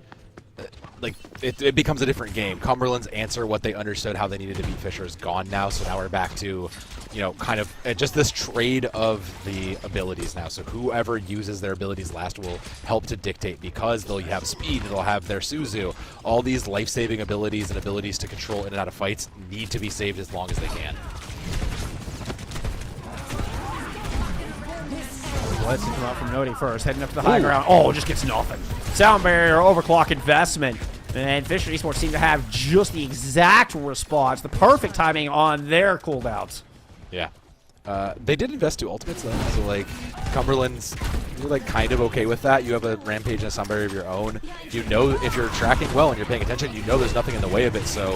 like it becomes a different game. Cumberland's answer, what they understood, how they needed to beat Fisher, is gone now. So now we're back to, you know, kind of just this trade of the abilities now. So whoever uses their abilities last will help to dictate, because they'll have speed, they'll have their Suzu. All these life-saving abilities and abilities to control in and out of fights need to be saved as long as they can. Let's come out from Nodi first, heading up to the high ground. Oh, just gets nothing. Sound barrier, overclock investment. And Fisher Esports seem to have just the exact response, the perfect timing on their cooldowns. Yeah. They did invest 2 ultimates, though. So, like, Cumberland's, you're, like, kind of okay with that. You have a Rampage and a Sound Barrier of your own. You know, if you're tracking well and you're paying attention, you know there's nothing in the way of it. So,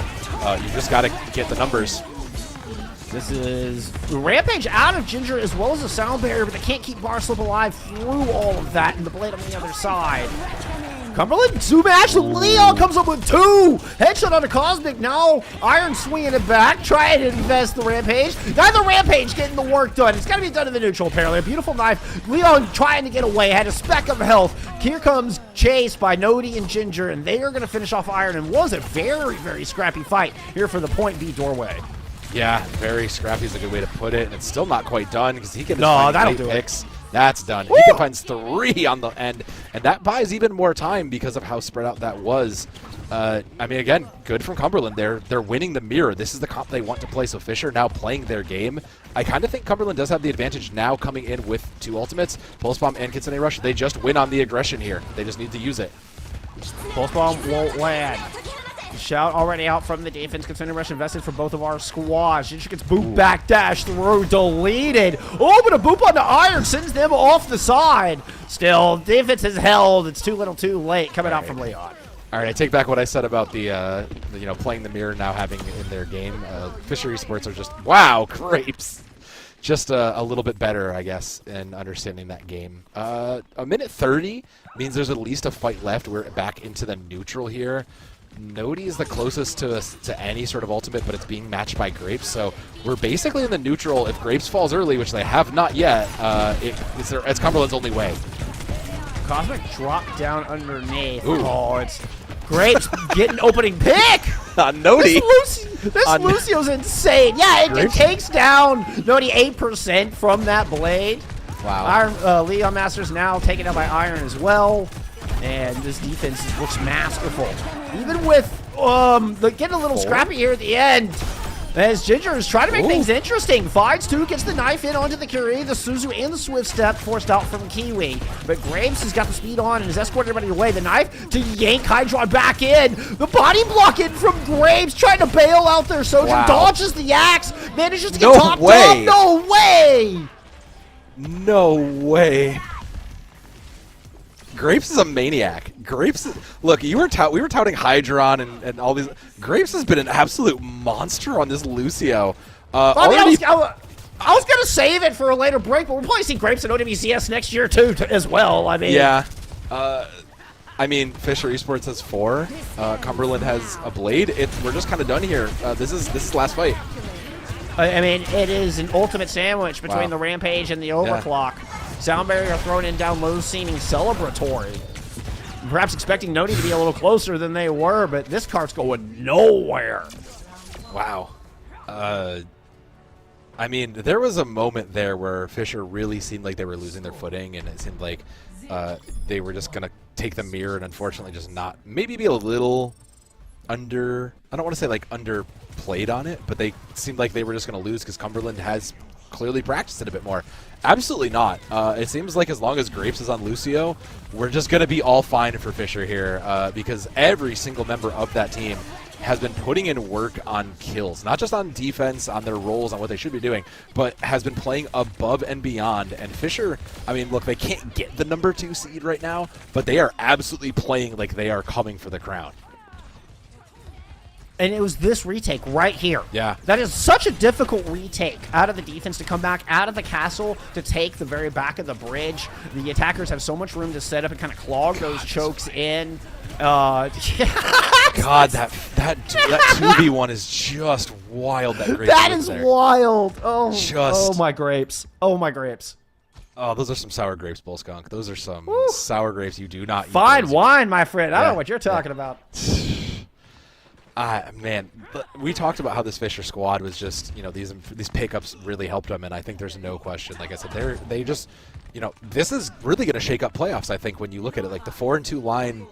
you just got to get the numbers. This is Rampage out of Ginger as well as a Sound Barrier, but they can't keep Barslip alive through all of that, and the blade on the other side. Cumberland, zoom ash, Leon comes up with 2! Headshot on a Cosmic, now Iron swinging it back, trying to invest the Rampage. Neither Rampage getting the work done. It's got to be done in the neutral, apparently. A beautiful knife. Leon trying to get away, had a speck of health. Here comes Chase by Nodi and Ginger, and they are going to finish off Iron, and was a very, very scrappy fight here for the Point B doorway. Yeah, very scrappy is a good way to put it, and it's still not quite done because he can No, find that'll 8 do it. picks. That's done. Woo! He can find 3 on the end, and that buys even more time because of how spread out that was. I mean, again, good from Cumberland. They're winning the mirror. This is the comp they want to play, so Fisher now playing their game. I kind of think Cumberland does have the advantage now coming in with 2 ultimates, Pulse Bomb and Kitsune Rush. They just win on the aggression here. They just need to use it. Pulse Bomb won't land. Shout already out from the defense. Considering rush invested for both of our squads. Ginger gets boop back dash through. Deleted. Oh, but a boop on the Iron sends them off the side. Still, defense is held. It's too little too late coming out from Leon. All right, I take back what I said about the you know, playing the mirror now having in their game. Fisher Esports are just, wow, grapes. Just a little bit better, I guess, in understanding that game. A minute 30 means there's at least a fight left. We're back into the neutral here. Nodi is the closest to any sort of ultimate, but it's being matched by Grapes. So we're basically in the neutral. If Grapes falls early, which they have not yet, it's Cumberland's only way. Cosmic drop down underneath. Ooh. Oh, it's Grapes getting opening pick. Nodi. This Lucio's insane. Yeah, it Grapes? takes down Nodi 8% from that blade. Wow. Iron, Leon Masters now taken out by Iron as well. And this defense looks masterful. Even with getting a little scrappy here at the end. As Ginger is trying to make things interesting. Finds 2, gets the knife in onto the Curie, the Suzu, and the Swift Step forced out from Kiwi. But Graves has got the speed on and is escorting everybody away. The knife to yank Hydron back in. The body block in from Graves, trying to bail out their Sojourn. Wow. Dodges the axe, manages to get No topped way. up. No way! No way. Grapes is a maniac. Grapes, look, we were touting Hydron and all these. Grapes has been an absolute monster on this Lucio. I was gonna save it for a later break, but we'll probably see Grapes in OWCS next year too, as well. I mean, yeah. I mean, Fisher Esports has 4. Cumberland has a blade. We're just kind of done here. This is last fight. I mean, it is an ultimate sandwich between the Rampage and the Overclock. Sound barrier thrown in down low, seeming celebratory. Perhaps expecting Nodi to be a little closer than they were, but this cart's going nowhere. Wow. I mean, there was a moment there where Fisher really seemed like they were losing their footing, and it seemed like they were just going to take the mirror and unfortunately just not, maybe be a little I don't want to say like underplayed on it, but they seemed like they were just going to lose because Cumberland has clearly practiced it a bit more. Absolutely not. It seems like as long as Grapes is on Lucio, we're just going to be all fine for Fisher here because every single member of that team has been putting in work on kills, not just on defense, on their roles, on what they should be doing, but has been playing above and beyond. And Fisher, I mean, look, they can't get the #2 seed right now, but they are absolutely playing like they are coming for the crown. And it was this retake right here. Yeah. That is such a difficult retake out of the defense to come back out of the castle to take the very back of the bridge. The attackers have so much room to set up and kind of clog those chokes in. God, that 2v1 is just wild. That is wild. Oh, Just- oh my grapes. Oh my grapes. Oh, those are some sour grapes, Bull Skunk. Those are some sour grapes you do not eat. Fine those. wine, my friend. I don't Yeah. know what you're talking about. Man, but we talked about how this Fisher squad was just, these pickups really helped them, and I think there's no question. Like I said, they just, this is really going to shake up playoffs. I think when you look at it, like the 4-2 line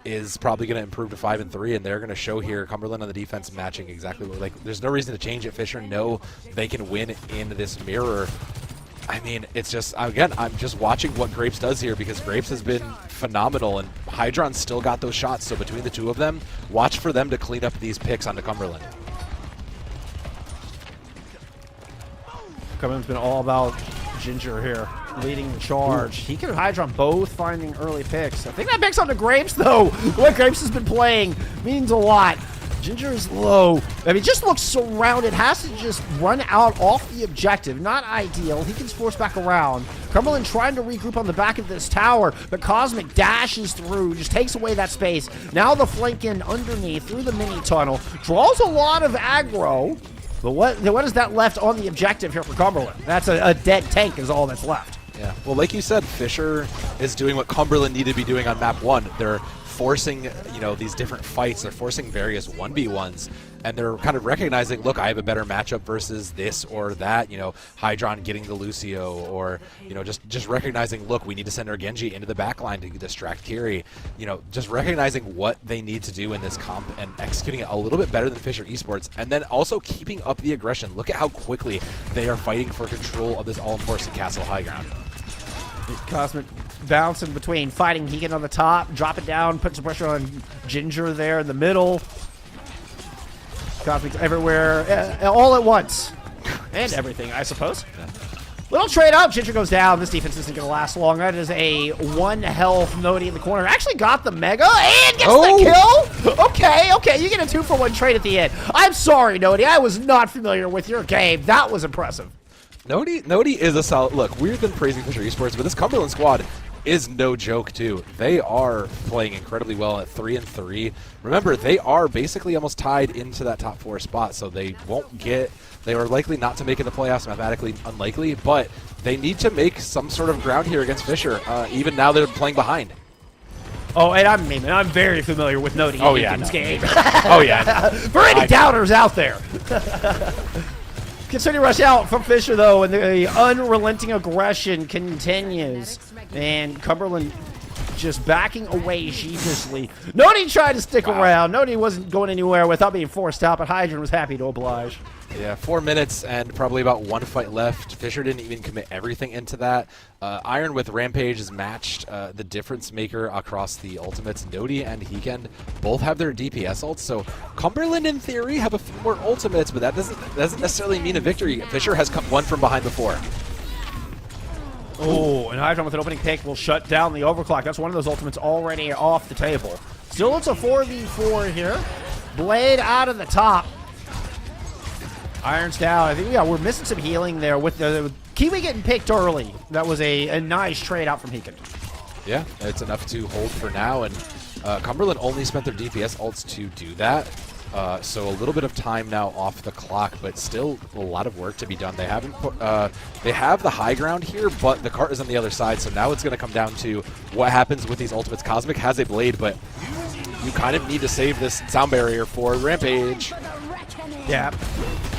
is probably going to improve to 5-3, and they're going to show here Cumberland on the defense matching exactly what. Like, there's no reason to change it. Fisher know they can win in this mirror. I mean, it's just, again, I'm just watching what Grapes does here because Grapes has been phenomenal, and Hydron's still got those shots. So between the two of them, watch for them to clean up these picks onto Cumberland. Cumberland's been all about Ginger here, leading the charge. He and Hydron both finding early picks. I think that picks on the Grapes, though. What Grapes has been playing means a lot. Ginger is low. I mean, just looks surrounded. Has to just run out off the objective. Not ideal. He gets forced back around. Cumberland trying to regroup on the back of this tower, but Cosmic dashes through, just takes away that space. Now the flank in underneath through the mini tunnel. Draws a lot of aggro. But what is that left on the objective here for Cumberland? That's a dead tank is all that's left. Yeah. Well, like you said, Fisher is doing what Cumberland needed to be doing on map 1. They're forcing, these different fights. They're forcing various 1v1s, and they're kind of recognizing, look, I have a better matchup versus this or that, Hydron getting the Lucio, or, just recognizing, look, we need to send our Genji into the backline to distract Kiri. Just recognizing what they need to do in this comp and executing it a little bit better than Fisher Esports, and then also keeping up the aggression. Look at how quickly they are fighting for control of this all-important castle high ground. Cosmic bouncing between fighting Hegan on the top, drop it down, put some pressure on Ginger there in the middle. Cosmic's everywhere, all at once. And everything, I suppose. Little trade up, Ginger goes down. This defense isn't going to last long. That is a 1 health Nodi in the corner. Actually got the Mega and gets the kill. Okay, you get a 2-for-1 trade at the end. I'm sorry, Nodi. I was not familiar with your game. That was impressive. Nodi is a solid. Look, we've been praising Fisher Esports, but this Cumberland squad is no joke too. They are playing incredibly well at 3-3. Remember, they are basically almost tied into that top 4 spot, so they won't get. They are likely not to make it the playoffs, mathematically unlikely, but they need to make some sort of ground here against Fisher. Even now, they're playing behind. Oh, and I'm very familiar with Nodi in this game. Oh yeah. For any doubters out there. Continue rush out from Fisher, though, and the unrelenting aggression continues. And Cumberland just backing away sheepishly. Nodi tried to stick around. Nodi wasn't going anywhere without being forced out, but Hydron was happy to oblige. Yeah, 4 minutes and probably about 1 fight left. Fisher didn't even commit everything into that. Iron with Rampage is matched. The difference maker across the ultimates, Nodi and Heekend, both have their DPS ults. So Cumberland, in theory, have a few more ultimates, but that doesn't necessarily mean a victory. Fisher has come one from behind before. Oh, and Hydron with an opening pick will shut down the overclock. That's one of those ultimates already off the table. Still, it's a 4v4 here. Blade out of the top. Iron's down. I think we're missing some healing there with the Kiwi getting picked early. That was a nice trade out from Heekin. Yeah, it's enough to hold for now, and Cumberland only spent their DPS ults to do that. So a little bit of time now off the clock, but still a lot of work to be done. They haven't put, they have the high ground here, but the cart is on the other side. So now it's going to come down to what happens with these ultimates. Cosmic has a blade, but you kind of need to save this sound barrier for Rampage. Yeah.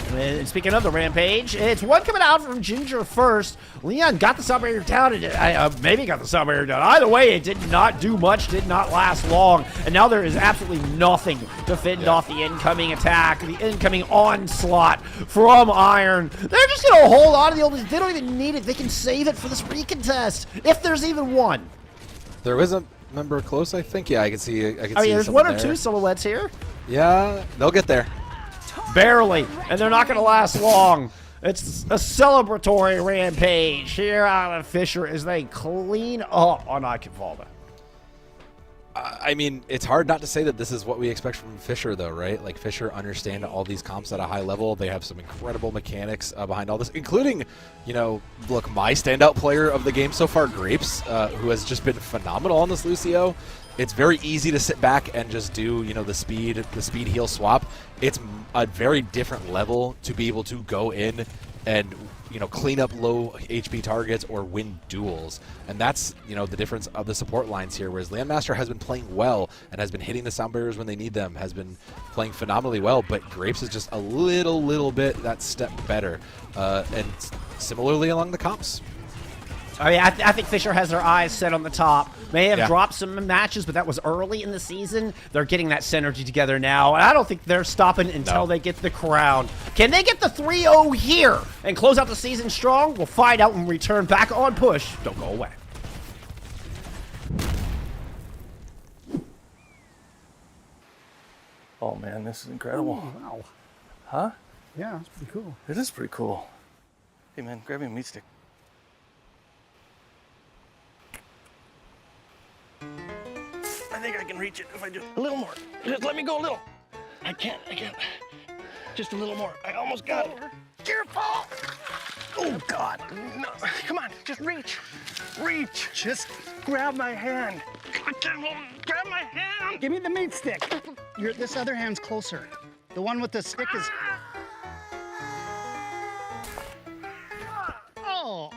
And speaking of the rampage, it's one coming out from Ginger first. Leon got the sub barrier down, and maybe got the sub barrier down. Either way, it did not do much, did not last long. And now there is absolutely nothing to fend off the incoming attack, the incoming onslaught from Iron. They're just going to hold on to the old. They don't even need it. They can save it for this recontest, if there's even one. There is a member close, I think. Yeah, I can see. I can I see mean, there's someone one or there. two silhouettes here. Yeah, they'll get there. Barely, and they're not going to last long. It's a celebratory rampage here out of Fisher as they clean up on Iconvalda. I mean, it's hard not to say that this is what we expect from Fisher, though, right? Like, Fisher understand all these comps at a high level. They have some incredible mechanics behind all this, including, you know, look, my standout player of the game so far, Grapes, who has just been phenomenal on this Lucio. It's very easy to sit back and just do, you know, the speed heal swap. It's a very different level to be able to go in and, you know, clean up low HP targets or win duels. And that's, you know, the difference of the support lines here, whereas Landmaster has been playing well and has been hitting the sound barriers when they need them, has been playing phenomenally well, but Grapes is just a little bit that step better. And similarly along the comps. I mean, I think Fisher has their eyes set on the top. May have Yeah. dropped some matches, but that was early in the season. They're getting that synergy together now, and I don't think they're stopping until they get the crown. Can they get the 3-0 here and close out the season strong? We'll find out when we return back on Push. Don't go away. Oh man, this is incredible. Wow. Huh? Yeah, that's pretty cool. It is pretty cool. Hey man, grab me a meat stick. I think I can reach it if I just a little more. Just let me go a little. I can't. Just a little more. I almost got it. Careful! Oh God! No, come on, just reach. Reach. Just grab my hand. Grab my hand. Give me the meat stick. This other hand's closer. The one with the stick is. Oh.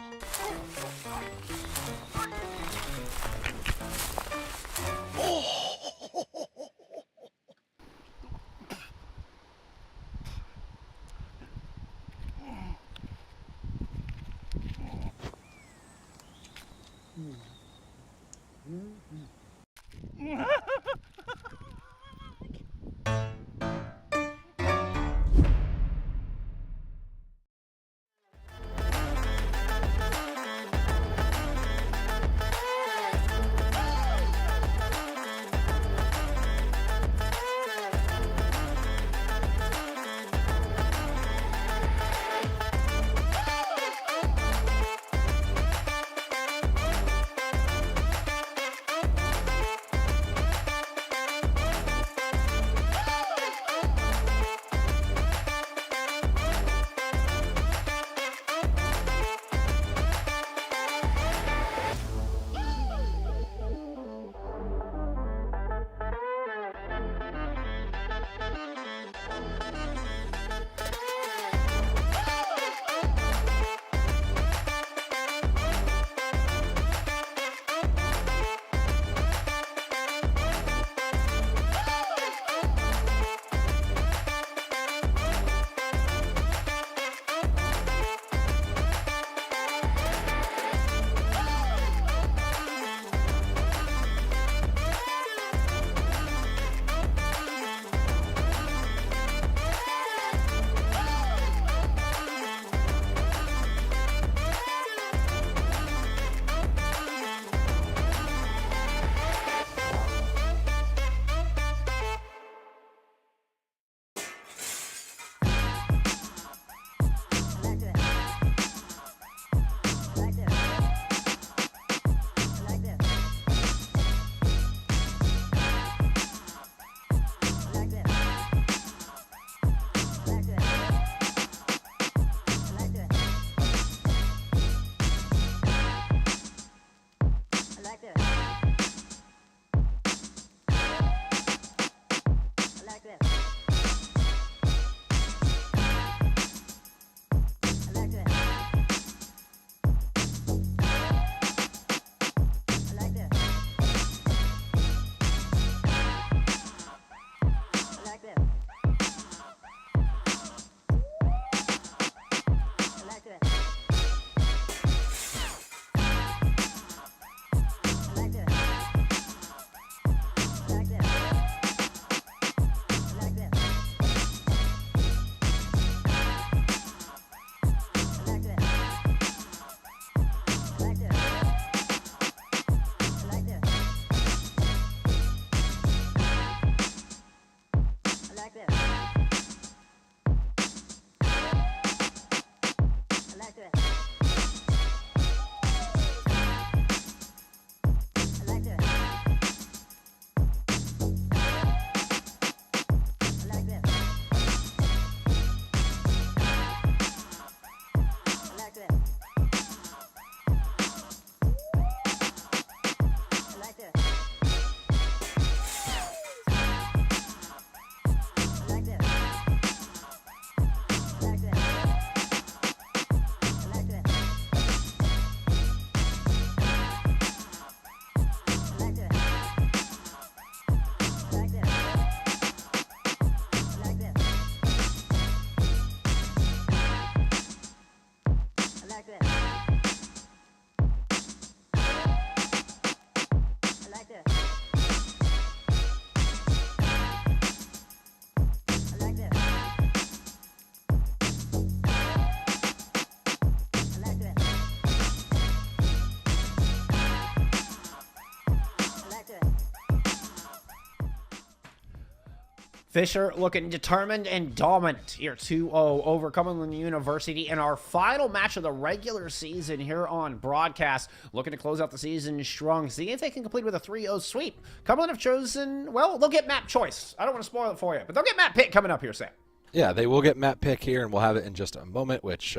Fisher looking determined and dominant here, 2-0 over Cumberland University in our final match of the regular season here on broadcast. Looking to close out the season strong, see if they can complete with a 3-0 sweep. Cumberland have chosen, well, they'll get map choice. I don't want to spoil it for you, but they'll get map pick coming up here, Sam. Yeah, they will get map pick here, and we'll have it in just a moment, which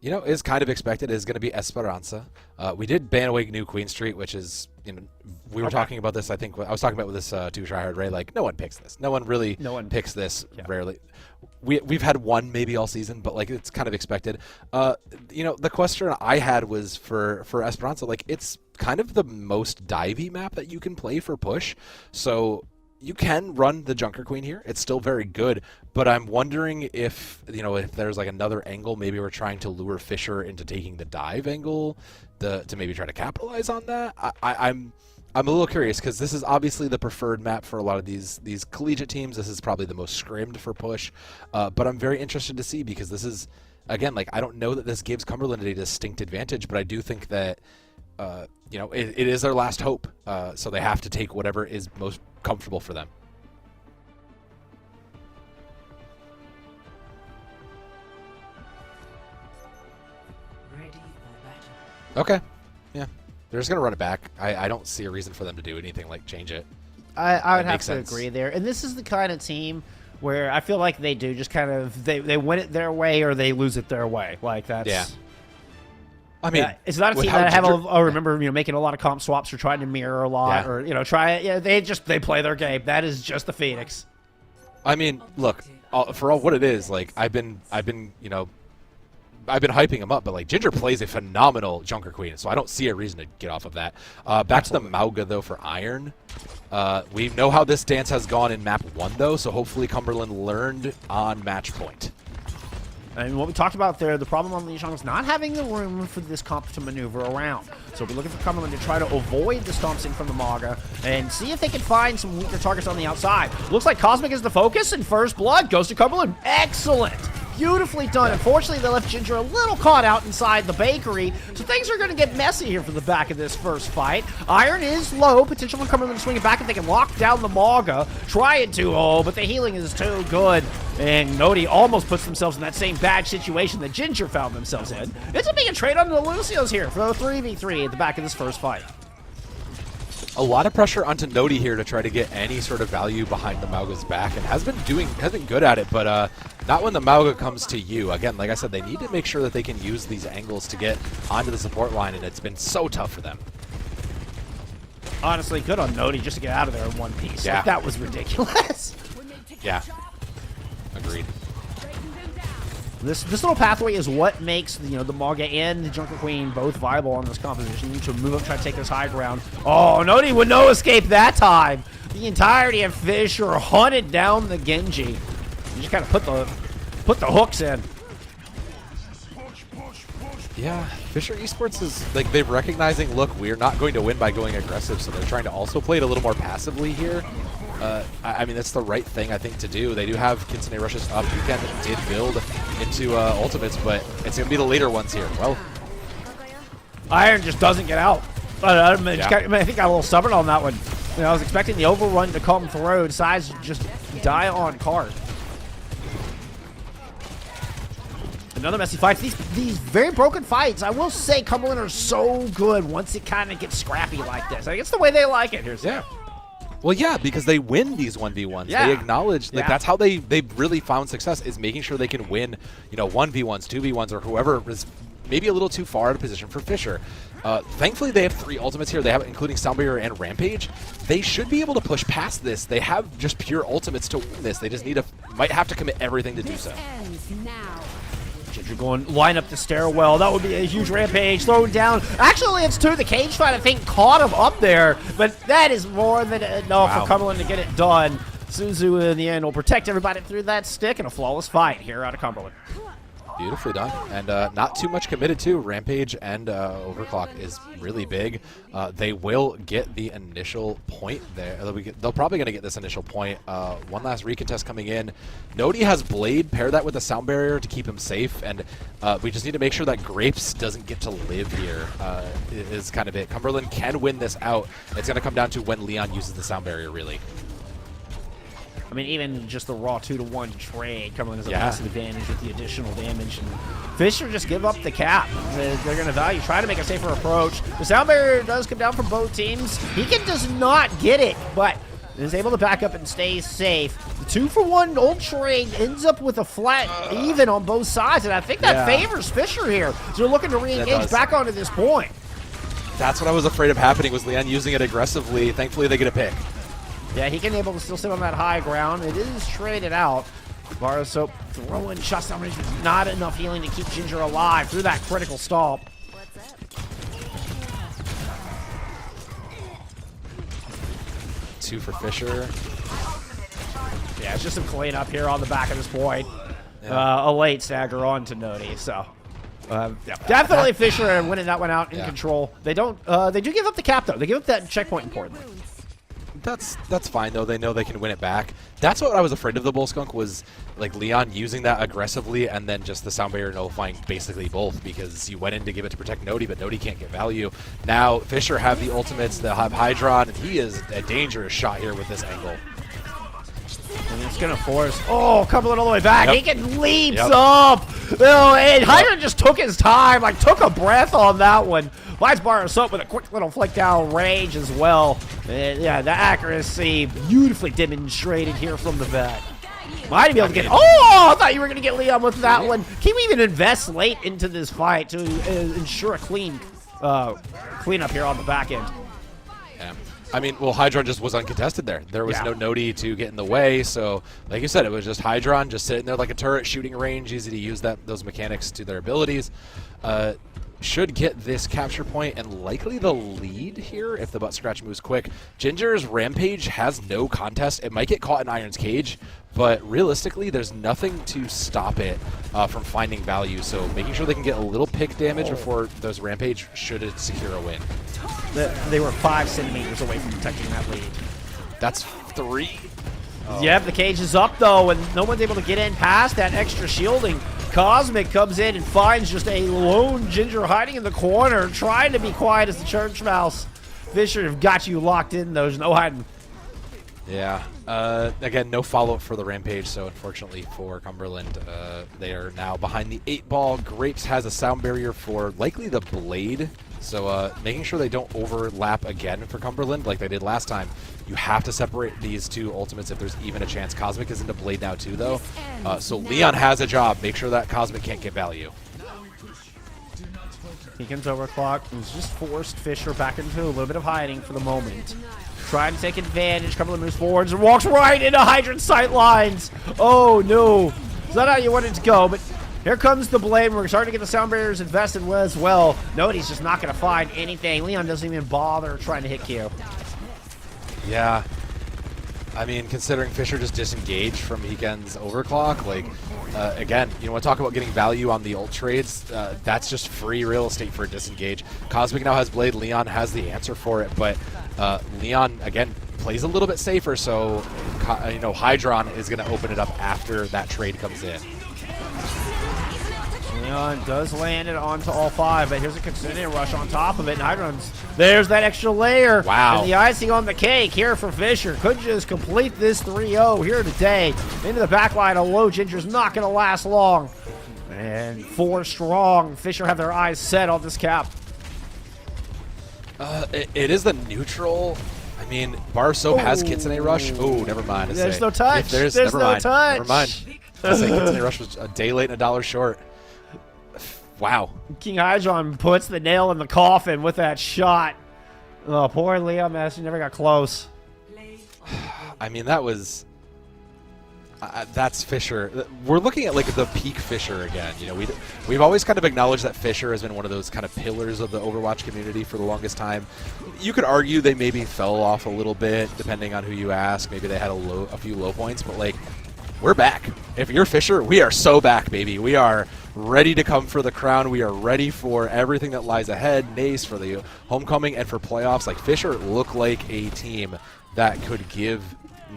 you know, is kind of expected. Is going to be Esperanza. We did ban away New Queen Street, which is, you know, we were talking about this. I think I was talking about with this to Tryhard Ray. Like, no one picks this. No one picks this. Yeah. Rarely. We've had one maybe all season, but like it's kind of expected. You know, the question I had was for Esperanza. Like, it's kind of the most divey map that you can play for push. So you can run the Junker Queen here. It's still very good, but I'm wondering if, you know, if there's like another angle, maybe we're trying to lure Fisher into taking the dive angle to maybe try to capitalize on that. I'm a little curious because this is obviously the preferred map for a lot of these collegiate teams. This is probably the most scrimmed for push, but I'm very interested to see because this is, again, like I don't know that this gives Cumberland a distinct advantage, but I do think that you know, it is their last hope, so they have to take whatever is most comfortable for them. Okay, yeah, they're just gonna run it back. I don't see a reason for them to do anything like change it. I would have to agree there, and this is the kind of team where I feel like they do just kind of they win it their way or they lose it their way. Like that's yeah. I mean, it's not a team that I remember, you know, making a lot of comp swaps or trying to mirror a lot or, you know, try it. Yeah, they play their game. That is just the Phoenix. I mean, look, for all what it is, like I've been, you know, I've been hyping him up, but like Ginger plays a phenomenal Junker Queen, so I don't see a reason to get off of that. Back to the Mauga though for Iron. We know how this dance has gone in map 1 though, so hopefully Cumberland learned on match point. And what we talked about there, the problem on Lijiang is not having the room for this comp to maneuver around. So we're looking for Cumberland to try to avoid the stomping from the Mauga and see if they can find some weaker targets on the outside. Looks like Cosmic is the focus, and First Blood goes to Cumberland. Excellent! Beautifully done. Unfortunately, they left Ginger a little caught out inside the bakery, so things are going to get messy here for the back of this first fight. Iron is low. Potential for Cumberland to swing it back if they can lock down the Mauga. Trying to, but the healing is too good. And Nodi almost puts themselves in that same bad situation that Ginger found themselves in. It's a big trade on the Lucios here for the 3v3 at the back of this first fight. A lot of pressure onto Nodi here to try to get any sort of value behind the Mauga's back, and has been good at it, but not when the Mauga comes to you. Again, like I said, they need to make sure that they can use these angles to get onto the support line, and it's been so tough for them. Honestly, good on Nodi just to get out of there in one piece. Yeah. Like, that was ridiculous. Yeah. Agreed. This little pathway is what makes, you know, the Mauga and the Junker Queen both viable on this composition to move up, try to take this high ground. Oh, Nodi with no escape that time. The entirety of Fisher hunted down the Genji. You just kind of put the hooks in. Yeah, Fisher Esports is, like, they're recognizing, look, we're not going to win by going aggressive, so they're trying to also play it a little more passively here. I mean, that's the right thing, I think, to do. They do have Kitsune Rushes up. Weekend did build into ultimates, but it's going to be the later ones here. Well, Iron just doesn't get out. I think got a little stubborn on that one. You know, I was expecting the overrun to come through. Decides to just die on card. Another messy fight. These very broken fights, I will say, Cumberland are so good once it kind of gets scrappy like this. I think it's the way they like it. Here's yeah. Well, yeah, because they win these 1v1s. Yeah. They acknowledge, like, that's how they really found success, is making sure they can win, you know, 1v1s, 2v1s, or whoever is maybe a little too far out of position for Fisher. Thankfully, they have 3 ultimates here. They have, including Soundbarrier and Rampage. They should be able to push past this. They have just pure ultimates to win this. They just might have to commit everything to do so. Ginger going line up the stairwell. That would be a huge Rampage. Throw down. Actually, it's 2. The cage fight, I think, caught him up there. But that is more than enough for Cumberland to get it done. Suzu, in the end, will protect everybody through that stick in a flawless fight here out of Cumberland. Beautifully done, and not too much committed to. Rampage and Overclock is really big. They will get the initial point there. They're probably going to get this initial point. One last recontest coming in. Nodi has Blade. Pair that with a Sound Barrier to keep him safe, and we just need to make sure that Grapes doesn't get to live here. Is kind of it. Cumberland can win this out. It's going to come down to when Leon uses the Sound Barrier, really. I mean, even just the raw 2-to-1 trade coming as a Yeah. massive advantage with the additional damage. And Fisher just give up the cap. They're going to value, try to make a safer approach. The sound barrier does come down from both teams. Heekin does not get it, but is able to back up and stay safe. The 2-for-1 old trade ends up with a flat even on both sides, and I think that favors Fisher here. So they're looking to re-engage back onto this point. That's what I was afraid of happening, was Leon using it aggressively. Thankfully, they get a pick. Yeah, he can able to still sit on that high ground. It is traded out. Bar of Soap throwing shots down range, but not enough healing to keep Ginger alive through that critical stall. What's up? 2 for Fisher. Yeah, it's just some cleanup here on the back of this point. A late stagger on to Nodi, so. Yeah, definitely Fisher winning that one out in control. They don't. They do give up the cap though. They give up that checkpoint importantly. That's fine though. They know they can win it back. That's what I was afraid of the Bull Skunk, was like Leon using that aggressively and then just the sound barrier nullifying basically both, because you went in to give it to protect Nodi, but Nodi can't get value. Now Fisher have the ultimates, they'll have Hydron, and he is a dangerous shot here with this angle. And it's gonna force. Oh, coupling all the way back. Yep. He can leaps up. Oh, and Hydron just took his time, like took a breath on that one. Lights Bar of Soap with a quick little flick down range as well. And yeah, the accuracy beautifully demonstrated here from the vet. Might be able to get. Oh, I thought you were gonna get Leon with that one. Can we even invest late into this fight to ensure a clean cleanup here on the back end? Yeah. I mean, well, Hydron just was uncontested there. There was no Nodi to get in the way, so like you said, it was just Hydron just sitting there like a turret, shooting range, easy to use those mechanics to their abilities. Should get this capture point and likely the lead here if the butt scratch moves quick. Ginger's Rampage has no contest. It might get caught in Iron's cage, but realistically, there's nothing to stop it from finding value. So making sure they can get a little pick damage before those Rampage should it secure a win. They were 5 centimeters away from protecting that lead. That's 3. Yep, the cage is up though, and no one's able to get in past that extra shielding. Cosmic comes in and finds just a lone Ginger hiding in the corner, trying to be quiet as the church mouse. Fisher have got you locked in, there's no hiding. Yeah. Again, no follow-up for the Rampage, so unfortunately for Cumberland, they are now behind the 8-ball. Grapes has a sound barrier for likely the Blade, so making sure they don't overlap again for Cumberland like they did last time. You have to separate these two ultimates if there's even a chance. Cosmic is into Blade now too, though. So Leon has a job. Make sure that Cosmic can't get value. He comes overclock. He's just forced Fisher back into a little bit of hiding for the moment. Trying to take advantage. Cumberland moves forwards and walks right into Hydrant's sight lines. Oh, no. It's not how you want it to go, but here comes the Blade. We're starting to get the sound barriers invested as well. Nobody's just not going to find anything. Leon doesn't even bother trying to hit Q. Yeah. I mean, considering Fisher just disengaged from Heeken's overclock, like, again, you want to talk about getting value on the ult trades, that's just free real estate for a disengage. Cosmic now has Blade, Leon has the answer for it, but Leon, again, plays a little bit safer, so, you know, Hydron is going to open it up after that trade comes in. Leon does land it onto all 5, but here's a consistent rush on top of it, and Hydron's, there's that extra layer. Wow. And the icing on the cake here for Fisher. Could just complete this 3-0 here today. Into the back line, a low Ginger's not going to last long. And 4 strong. Fisher have their eyes set on this cap. It is the neutral. I mean, Bar Soap has Kitsune Rush. Oh, never mind. There's no touch. There's no touch. Never mind. I say Kitsune Rush was a day late and $1 short. Wow. King Hydron puts the nail in the coffin with that shot. Oh, poor Leon Messi never got close. I mean, that was... that's Fisher. We're looking at like the peak Fisher again. You know, we've always kind of acknowledged that Fisher has been one of those kind of pillars of the Overwatch community for the longest time. You could argue they maybe fell off a little bit, depending on who you ask. Maybe they had a few low points, but like, we're back. If you're Fisher, we are so back, baby. We are ready to come for the crown. We are ready for everything that lies ahead. NECC for the homecoming and for playoffs. Like, Fisher look like a team that could give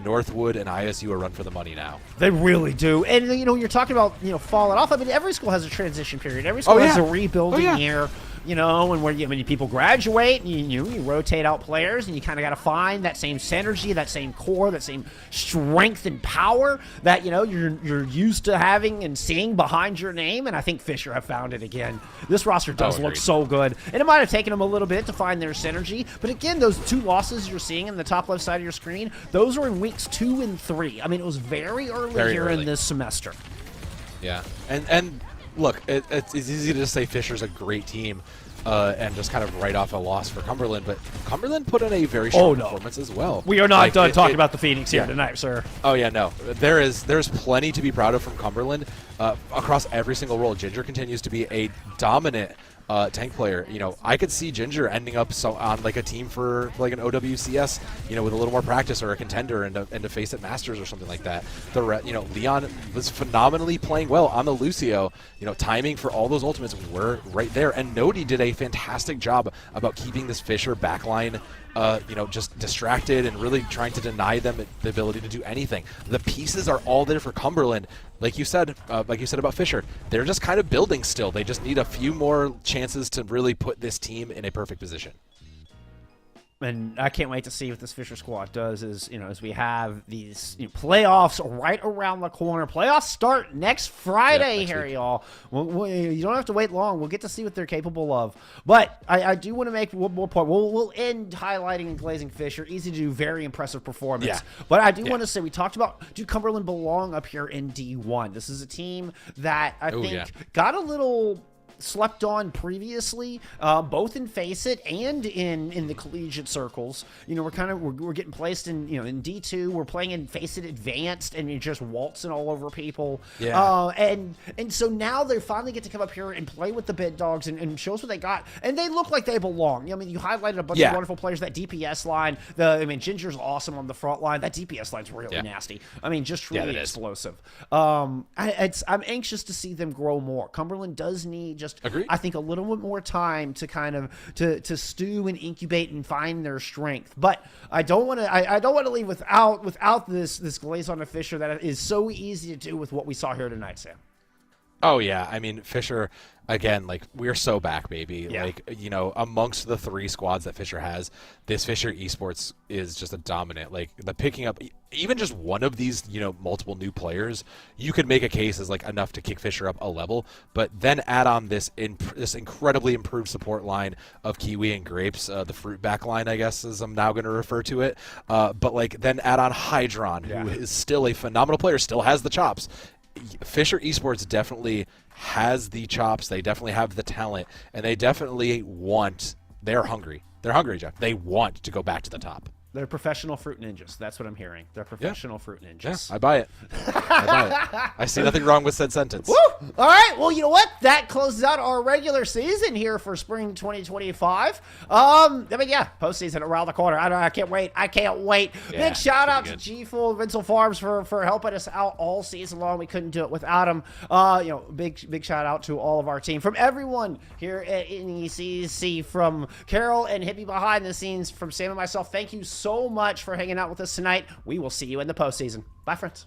Northwood and ISU a run for the money now. They really do. And, you know, you're talking about, you know, falling off. I mean, every school has a transition period. Every school has a rebuilding year. you know, and when people graduate, and you rotate out players, and you kind of got to find that same synergy, that same core, that same strength and power that, you know, you're used to having and seeing behind your name, and I think Fisher have found it again. This roster does look so good, and it might have taken them a little bit to find their synergy, but again, those 2 losses you're seeing in the top left side of your screen, those are in weeks 2 and 3. I mean, it was very early in this semester. Yeah, and look, it's easy to say Fisher's a great team and just kind of write off a loss for Cumberland, but Cumberland put in a very strong performance as well. We are not done talking about the Phoenix here tonight, sir. Oh yeah, no, there's plenty to be proud of from Cumberland across every single role. Ginger continues to be a dominant tank player. You know, I could see Ginger ending up on like a team for like an OWCS, you know, with a little more practice, or a contender, and to face at Masters or something like that. You know, Leon was phenomenally playing well on the Lucio. You know, timing for all those ultimates were right there, and Nodi did a fantastic job about keeping this Fisher backline you know, just distracted and really trying to deny them the ability to do anything. The pieces are all there for Cumberland. Like you said about Fisher, they're just kind of building still. They just need a few more chances to really put this team in a perfect position. And I can't wait to see what this Fisher squad does as we have these playoffs right around the corner. Playoffs start next Friday here, y'all. You don't have to wait long. We'll get to see what they're capable of. But I do want to make one more point. We'll end highlighting and glazing Fisher. Easy to do, very impressive performance. Yeah. But I do want to say, we talked about, do Cumberland belong up here in D1? This is a team that I think got a little slept on previously, both in Face It and in the collegiate circles. You know, we're getting placed in in D2. We're playing in Face It Advanced, and you're just waltzing all over people. Yeah. And so now they finally get to come up here and play with the big dogs and show us what they got, and they look like they belong. I mean, you highlighted a bunch of wonderful players. That DPS line, Ginger's awesome on the front line. That DPS line's really nasty. I mean, just really explosive. I'm anxious to see them grow more. Cumberland does need I think a little bit more time to kind of to stew and incubate and find their strength. But I don't want to leave without this glaze on a Fisher that is so easy to do with what we saw here tonight, Sam. Oh yeah, I mean, Fisher, again, like, we're so back, baby. Yeah. Like, amongst the 3 squads that Fisher has, this Fisher Esports is just a dominant. Like, the picking up even just one of these, multiple new players, you could make a case as like enough to kick Fisher up a level. But then add on this incredibly improved support line of Kiwi and Grapes, the fruit back line, I guess, as I'm now going to refer to it. But like, then add on Hydron, who is still a phenomenal player, still has the chops. Fisher Esports definitely has the chops. They definitely have the talent, and they definitely they're hungry. They're hungry, Jeff. They want to go back to the top. They're professional fruit ninjas. That's what I'm hearing. They're professional fruit ninjas. Yeah, I buy it. I see nothing wrong with said sentence. Woo! All right. Well, you know what? That closes out our regular season here for spring 2025. Postseason around the corner. I can't wait. Yeah, big shout out to G-Full Vincel Farms for helping us out all season long. We couldn't do it without him. Big shout out to all of our team, from everyone here at NECC, from Carol and Hippie behind the scenes, from Sam and myself. Thank you so much for hanging out with us tonight. We will see you in the postseason. Bye, friends.